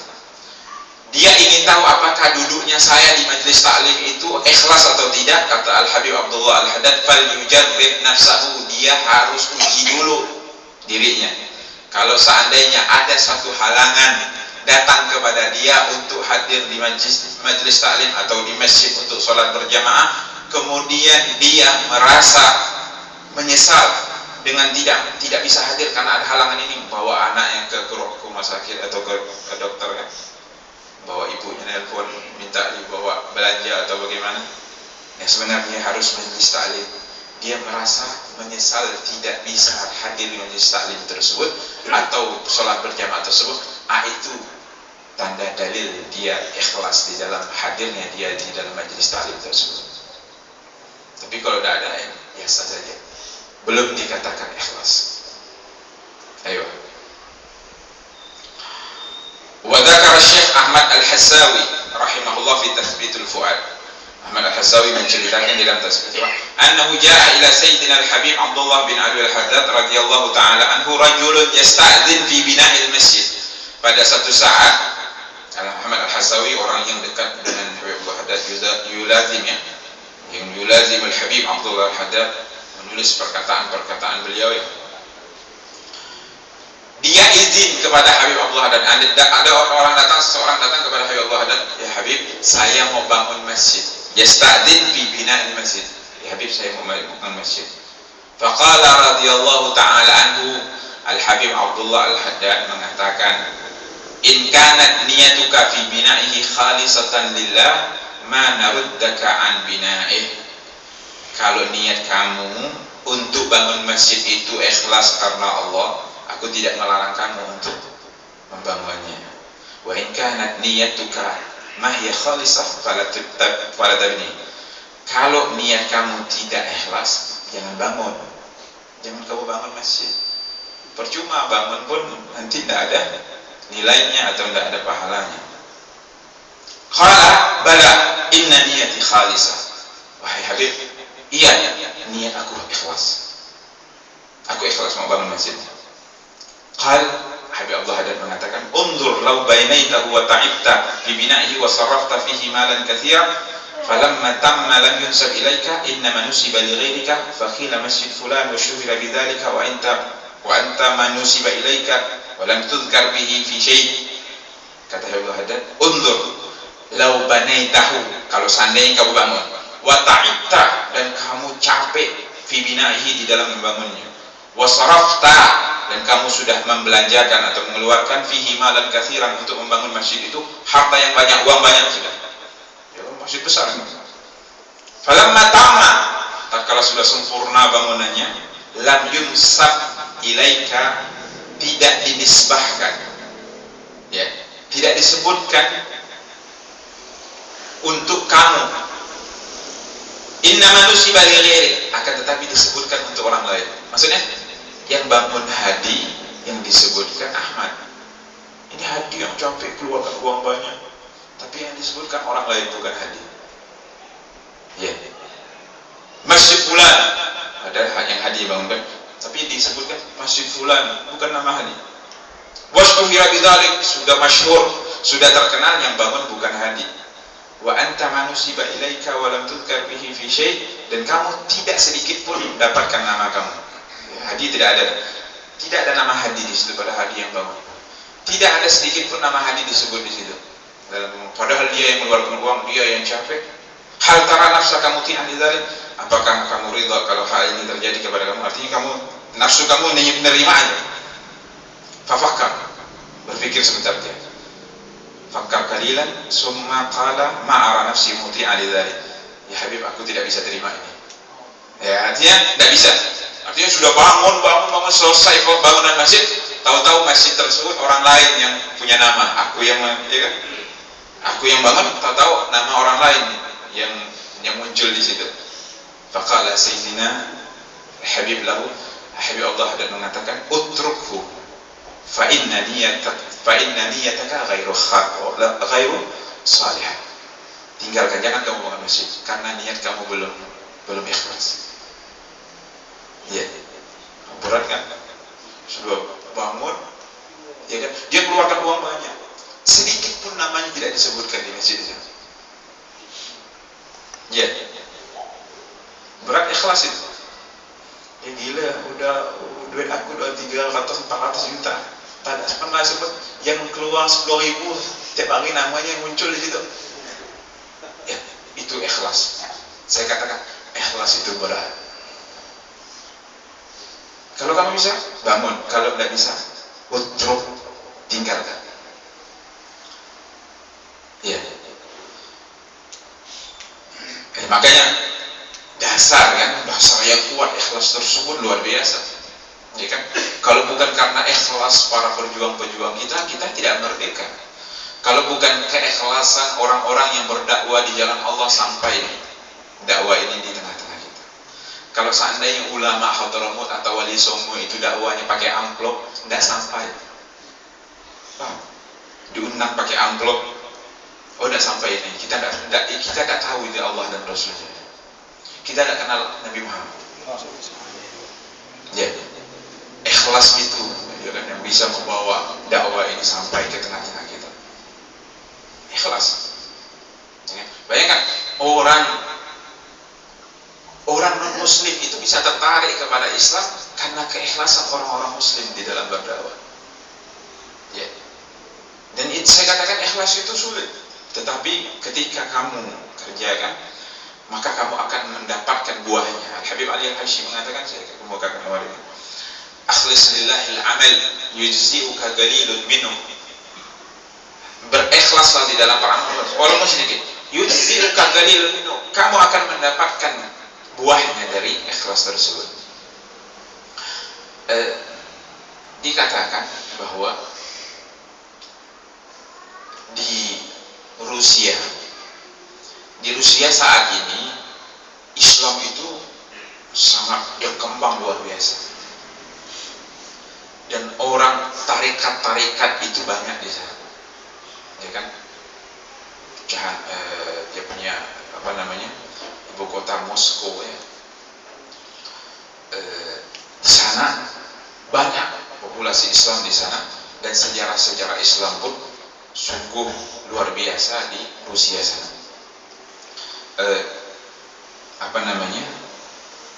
Dia ingin tahu apakah duduknya saya di majelis taklim itu ikhlas atau tidak. Kata Al-Habib Abdullah Al-Haddad, fal yujarrib nafsahu, dia harus uji dulu dirinya. Kalau seandainya ada satu halangan datang kepada dia untuk hadir di majelis taklim atau di masjid untuk sholat berjamaah, kemudian dia merasa menyesal dengan tidak bisa hadir karena ada halangan ini, bawa anaknya ke rumah sakit atau ke dokter ya, bawa ibunya nelpon minta dibawa belanja atau bagaimana, ya sebenarnya harus majelis taklim. Dia merasa menyesal tidak bisa hadir di majelis taklim tersebut atau sholat berjamaah tersebut, itu tanda dalil dia ikhlas di dalam hadirnya dia di dalam majelis taklim tersebut. Tapi kalau tidak ada, ya biasa saja, belum dikatakan ikhlas. Ayo. Wa dzakara Syekh Ahmad Al-Hassawi rahimahullah fi Tathbitul Fuad. Ahmad Al-Hassawi menceritakan di dalam Tathbitul Fuad, annahu jaa ila Sayyidina Al-Habib Abdullah bin Ali Al-Haddad radhiyallahu taala anhu rajulun yasta'dzin fi bina'il masjid. Pada satu saat, Ahmad Al-Hassawi orang yang dekat dengan Habib Al-Haddad, yang yulazim Al-Habib Abdullah Al-Haddad, menulis perkataan-perkataan beliau ya. Dia izin kepada Habib Abdullah Haddad. Ada seseorang datang kepada Habib Abdullah Haddad, ya Habib, saya mau bangun masjid. Yasta'dzin fi bina'il masjid. Ya Habib, saya mau bangun masjid. Faqala radhiyallahu ta'ala anhu, Al-Habib Abdullah Al-Haddad mengatakan, in kanat niyatuka fi bina'ihi khalisatan lillah, ma naruddaka an bina'ih. Kalau niat kamu untuk bangun masjid itu ikhlas karena Allah, aku tidak melarang kamu untuk membangunnya. Wa in kanat niyatuka ma hiya khalisah fala tabni. Kalau niat kamu tidak ikhlas, jangan bangun. Jangan kamu bangun masjid. Percuma bangun pun nanti tidak ada nilainya atau tidak ada pahalanya. Qala bala inna niyati khalisah. Wahai Habib, iya, niat aku ikhlas. Aku ikhlas mau bangun masjid. Qal, Habib Abdullah Haddad mengatakan, unzur law bainaitahu wa ta'ibta fi bina'ihi wa sarrafta fihi malan katsira, falamma tamma lam yunsab ilaika, innama nusiba li ghairika, fa qila masjid fulan wa shuhira bidzalika wa anta man nusiba ilaika wa lam tudhkar bihi fi syai'. Kata Habib Abdullah Haddad, unzur law banaitahu, kalau seandainya kamu bangun, wa ta'ibta, dan kamu capek, fi bina'ihi, di dalam membangunnya, wa sarafta, dan kamu sudah membelanjakan atau mengeluarkan fihi malan katsiran untuk membangun masjid itu, harta yang banyak, uang banyak sudah. Ya, masjid besar. Falamma tamma, tatkala sudah sempurna bangunannya, lam yunsab ilaika, tidak dinisbahkan. Ya, tidak disebutkan untuk kamu. Innama nusiba li ghairi, akan tetapi disebutkan untuk orang lain. Maksudnya, yang bangun Hadi yang disebutkan Ahmad. Ini Hadi yang capek keluarkan uang banyak, tapi yang disebutkan orang lain bukan Hadi. Ya. Masjid Fulan, ada yang Hadi bangunkan, tapi disebutkan Masjid Fulan, bukan nama Hadi. Washtuhira bidzalik, sudah masyhur, sudah terkenal, yang bangun bukan Hadi. Wa anta manusiba ilaika wa lam tudhkar bihi fi syai', dan kamu tidak sedikit pun mendapatkan nama kamu. Hadi tidak ada nama Hadi di situ pada Hadi yang bangun. Tidak ada sedikit pun nama Hadi disebut di situ. Padahal dia yang mengeluarkan uang, dia yang capek. Hal tara nafsa kamu ti'an lidzalik, apakah kamu ridha kalau hal ini terjadi kepada kamu? Artinya kamu, nafsu kamu menerima aja. Fafakkar, berpikir sebentar dia. Fakkar qalilan summa qala ma'ara nafsi muti'an lidzalik. Ya Habib, aku tidak bisa terima ini. Ya, artinya tidak bisa. Artinya sudah bangun selesai bangunan masjid, tahu-tahu masjid tersebut orang lain yang punya nama. Aku yang, ya kan? Aku yang bangun, tahu-tahu nama orang lain yang muncul di situ. Faqala Sayyidina Habib lahu, Habib Allah Haddad mengatakan, utrukhu fa inna niyataka ghairu salihah. Tinggalkan, jangan kamu bangun masjid karena niat kamu belum ikhlas. Ya, Berat kan? Sudah bangun, ya kan? Dia keluarkan uang banyak, sedikit pun namanya tidak disebutkan di masjid itu. Ya, berat ikhlas itu. Ya gila, udah duit aku udah 300-400 juta, tak pernah sebut yang keluar 10.000 tiap hari namanya yang muncul di situ. Ya, itu ikhlas. Saya katakan ikhlas itu berat. Kalau kamu bisa, bangun. Kalau tidak bisa, utruk, tinggalkan. Ya. Makanya dasar yang kuat ikhlas tersebut luar biasa. Ya kan? Kalau bukan karena ikhlas para pejuang-pejuang kita tidak merdeka. Kalau bukan keikhlasan orang-orang yang berdakwah di jalan Allah sampai dakwah ini di tengah-tengah kita. Kalau seandainya ulama Hadramut atau Wali Songo itu dakwahnya pakai amplop, tidak sampai. Diundang pakai amplop, tidak sampai ini. Kita tidak tahu itu Allah dan Rasulnya. Kita tidak kenal Nabi Muhammad. Ya, ikhlas itu yang bisa membawa dakwah ini sampai ke tengah-tengah kita. Ikhlas. Bayangkan orang non-muslim itu bisa tertarik kepada Islam karena keikhlasan orang-orang muslim di dalam berdakwah. Ya. Dan saya katakan ikhlas itu sulit, tetapi ketika kamu kerjakan, maka kamu akan mendapatkan buahnya. Habib Ali Al-Habsyi mengatakan, saya kemukakan awal ini, akhlis lillahil amal yujzi'uka galilun minhu. Berikhlaslah di dalam beramal walaupun sedikit, yujzi'uka galilun minhu, kamu akan mendapatkan buahnya dari ikhlas tersebut. Dikatakan bahwa di Rusia saat ini Islam itu sangat berkembang luar biasa, dan orang tarikat itu banyak di sana, ya kan? Dia punya ibu kota Moskow ya. Di sana banyak populasi Islam di sana, dan sejarah Islam pun sungguh luar biasa di Rusia sana.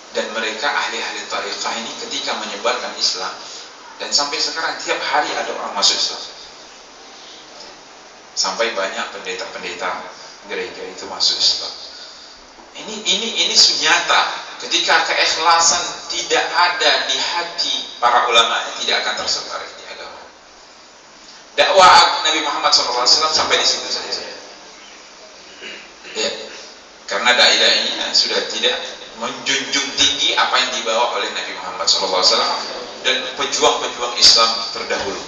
Dan mereka ahli-ahli tariqah ini ketika menyebarkan Islam, dan sampai sekarang tiap hari ada orang masuk Islam. Sampai banyak pendeta-pendeta gereja itu masuk Islam. Ini nyata. Ketika keikhlasan tidak ada di hati para ulama, tidak akan tersebar di agama. Dakwah Nabi Muhammad SAW sampai di situ saja. Ya, karena dai-dai ini sudah tidak menjunjung tinggi apa yang dibawa oleh Nabi Muhammad SAW dan pejuang-pejuang Islam terdahulu.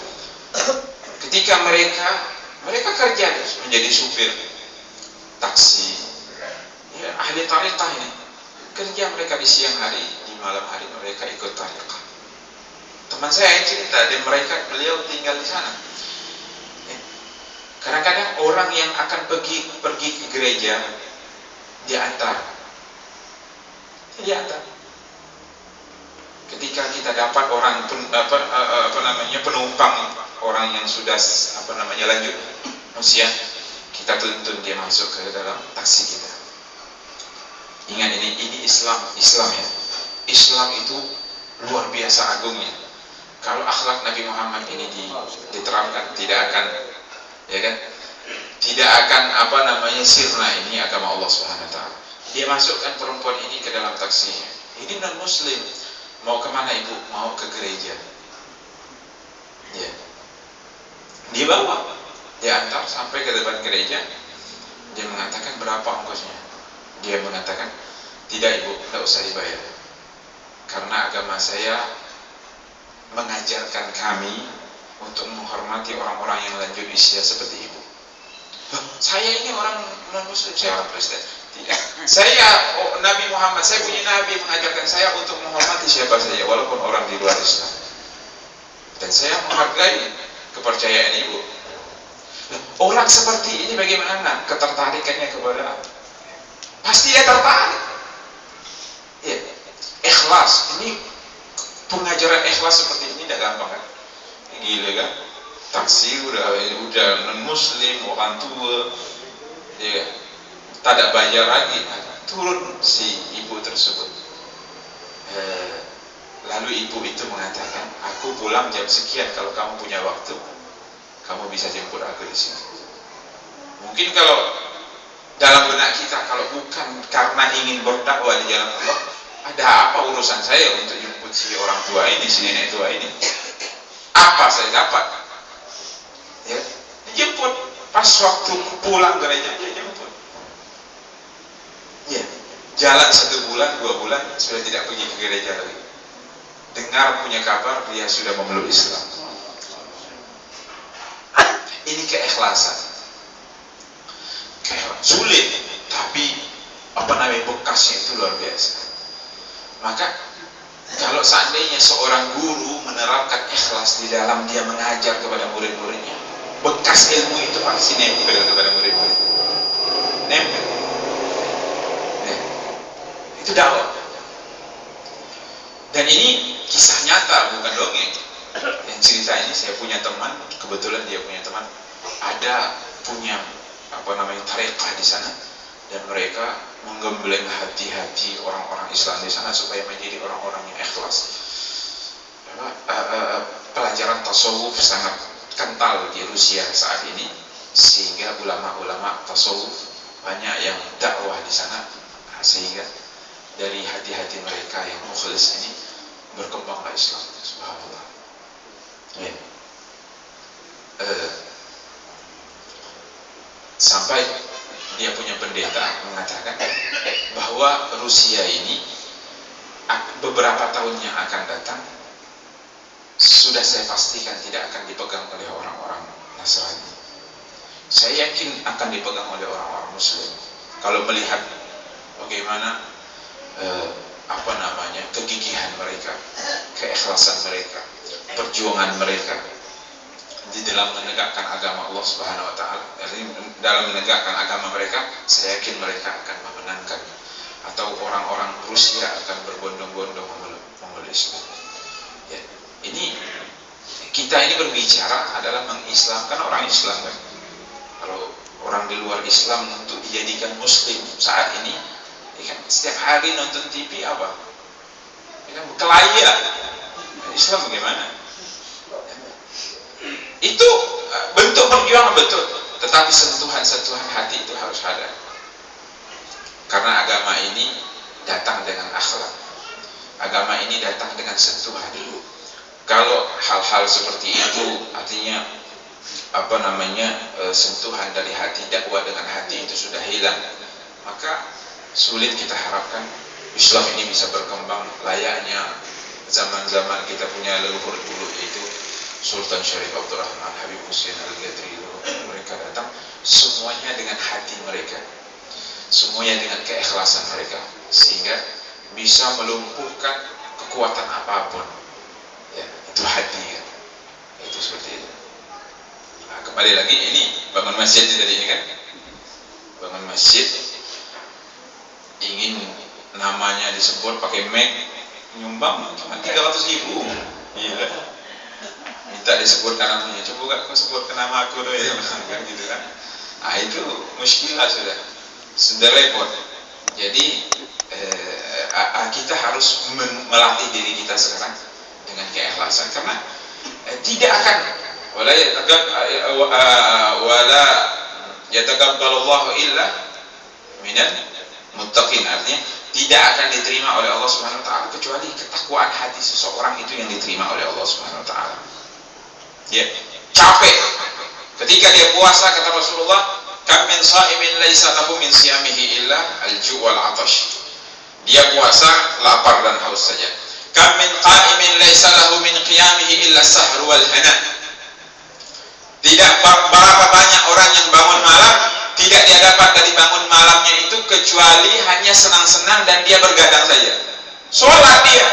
Ketika mereka kerja menjadi supir taksi, ya, ahli tariqah ini kerja, mereka di siang hari, di malam hari mereka ikut tariqah. Teman saya yang cerita, dan beliau tinggal di sana. Kadang-kadang orang yang akan pergi ke gereja diantar. Ketika kita dapat orang penumpang, orang yang sudah lanjut usia, kita tuntun dia masuk ke dalam taksi kita. Ingat, ini Islam ya. Islam itu luar biasa agungnya. Kalau akhlak Nabi Muhammad ini diterapkan, tidak akan sirna ini agama Allah Subhanahu wa taala. Dia masukkan perempuan ini ke dalam taksinya. Ini non muslim. Mau kemana ibu? Mau ke gereja. Ya. Dibawa, diantar sampai ke depan gereja. Dia mengatakan, berapa ongkosnya? Dia mengatakan, tidak ibu, tidak usah dibayar. Karena agama saya mengajarkan kami untuk menghormati orang-orang yang lanjut usia seperti ibu. Saya ini orang non-muslim, saya orang Kristen. Tidak. Nabi Muhammad, saya punya Nabi mengajarkan saya untuk menghormati siapa saja, walaupun orang di luar Islam. Dan saya menghargai kepercayaan ibu. Orang seperti ini bagaimana ketertarikannya kepada? Pasti dia tertarik. Ya. Ikhlas ini pengajaran ikhlas seperti ini tidak gampang kan? Gila kan? Taksi udah non muslim, orang tua, ya, tak ada bayar lagi. Turun si ibu tersebut. Lalu ibu itu mengatakan, aku pulang jam sekian, kalau kamu punya waktu, kamu bisa jemput aku di sini. Mungkin kalau dalam benak kita, kalau bukan karena ingin berdakwah di jalan Allah, ada apa urusan saya untuk jemput si orang tua ini, si nenek tua ini? Apa saya dapat? Ya, dijemput pas waktu pulang gereja, dia jemput. Ya, jalan 1 bulan, 2 bulan sudah tidak pergi ke gereja lagi. Dengar punya kabar dia sudah memeluk Islam. Ini keikhlasan. Sulit, tapi bekasnya itu luar biasa. Maka kalau seandainya seorang guru menerapkan ikhlas di dalam dia mengajar kepada murid-muridnya, bekas ilmu itu pasti nempel kepada murid-murid. Nempel. Itu dakwah. Dan ini kisah nyata, bukan dongeng. Yang cerita ini saya punya teman, kebetulan dia punya teman, ada punya tarekah di sana, dan mereka menggembleng hati-hati orang-orang Islam di sana supaya menjadi orang-orang yang ikhlas. Pelajaran tasawuf sangat kental di Rusia saat ini, sehingga ulama-ulama tasawuf banyak yang dakwah di sana, sehingga dari hati-hati mereka yang mukhlis ini berkembanglah Islam. Subhanallah. Ya. Sampai dia punya pendeta mengatakan bahwa Rusia ini beberapa tahun yang akan datang sudah saya pastikan tidak akan dipegang oleh orang-orang Nasrani. Saya yakin akan dipegang oleh orang-orang Muslim. Kalau melihat bagaimana kegigihan mereka, keikhlasan mereka, perjuangan mereka di dalam menegakkan agama Allah Subhanahu wa taala. Dalam menegakkan agama mereka, saya yakin mereka akan memenangkan, atau orang-orang Rusia akan berbondong-bondong memeluk Islam. Ya, ini kita ini berbicara adalah mengislamkan orang Islam kan. Kalau orang di luar Islam untuk dijadikan Muslim saat ini, ya kan, setiap hari nonton TV apa? Ya kan, kelaya. Islam bagaimana? Itu bentuk perjuangan betul, tetapi sentuhan-sentuhan hati itu harus ada. Karena agama ini datang dengan akhlak. Agama ini datang dengan sentuhan. Kalau hal-hal seperti itu, artinya sentuhan dari hati, dakwah dengan hati itu sudah hilang, maka sulit kita harapkan Islam ini bisa berkembang layaknya zaman-zaman kita punya leluhur dulu, yaitu Sultan Syarif Abdurrahman, Habib Hussein Al-Ghadri. Mereka datang semuanya dengan hati mereka, semuanya dengan keikhlasan mereka, sehingga bisa melumpuhkan kekuatan apapun. Ya, itu hati kan. Itu seperti itu. Nah, kembali lagi, ini bangun masjid tadi ini kan, bangun masjid ingin namanya disebut pakai mic, nyumbang cuma 300.000. Iya. Minta disebutkan namanya, coba kau sebutkan nama aku doy, kan gitu kan. Ah, itu muskilah sudah repot. Jadi kita harus melatih diri kita sekarang dengan keikhlasan, karena tidak akan wala yataqabbalullahu illa minal muttaqin, artinya tidak akan diterima oleh Allah Subhanahu wa taala kecuali ketakwaan hati seseorang itu yang diterima oleh Allah Subhanahu wa taala. Ya, capek. Ketika dia puasa, kata Rasulullah, kam min sha'imin laisa lahu min siyamihi illa al-ju' wal 'atash. Dia puasa lapar dan haus saja. Kam min qa'imin laisa lahu min qiyamihi illa as-sahr wal hana. Tidak berapa banyak orang yang bangun malam, tidak dia dapat dari bangun malamnya itu kecuali hanya senang-senang dan dia bergadang saja. Sholat dia.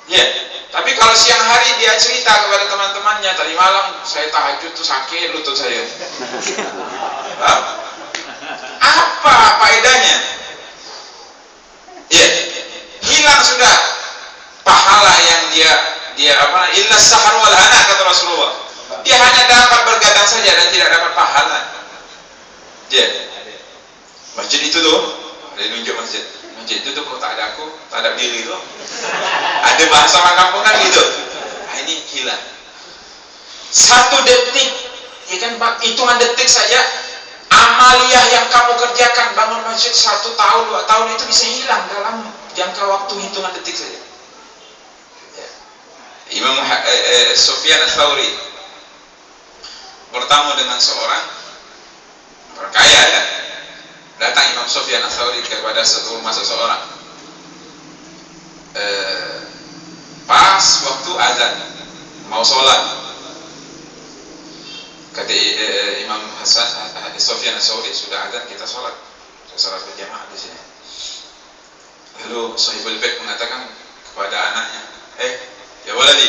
Ya, tapi kalau siang hari dia cerita kepada teman-temannya, tadi malam saya tahajud tuh sakit lutut saya. Apa faedahnya? Ya, hilang sudah pahala illa sahar wal hana, kata Rasulullah. Dia hanya dapat bergadang saja dan tidak dapat pahala. Masjid itu tuh, ada nunjuk masjid. Masjid itu tuh kok tak ada aku, tak ada diri tuh. Ada bahasa orang kampung kan gitu. Nah, ini hilang. 1 detik, ya kan, hitungan detik saja. Amaliyah yang kamu kerjakan, bangun masjid 1 tahun, 2 tahun, itu bisa hilang dalam jangka waktu hitungan detik saja. Imam Sufyan Ats-Tsauri bertemu dengan seorang kaya, ya. Datang Imam Sufyan Ats-Tsauri kepada rumah seseorang. Pas waktu azan, mau sholat. Kata Imam Sufyan Ats-Tsauri, sudah azan, kita sholat. Sholat berjamaah di sini. Lalu Sahibul Bait mengatakan kepada anaknya, ya waladi,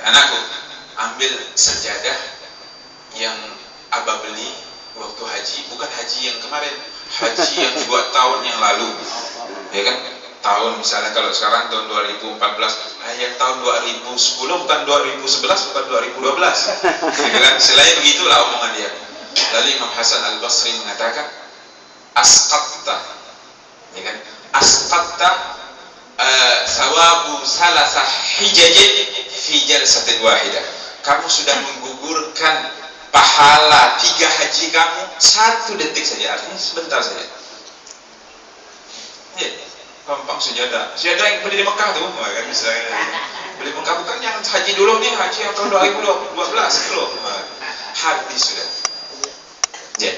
anakku, ambil sajadah yang Abah beli waktu haji, bukan haji yang kemarin, haji yang 2 tahun yang lalu, ya kan, tahun misalnya kalau sekarang tahun 2014, yang tahun 2010 bukan 2011 bukan 2012, ya kan, selain begitulah omongan dia. Lalu Imam Hasan Al-Basri mengatakan, asqatta, ya kan, asqatta sawabu salasa hijajin fi jalsatin wahidah. Kamu sudah menggugurkan pahala 3 haji kamu 1 detik saja, artinya sebentar saja. Ya, gampang sejadah yang beli di Mekah tuh, kan misalnya beli Mekah, bukan yang haji dulu nih, haji yang tahun 2012 itu loh, habis sudah. Ya.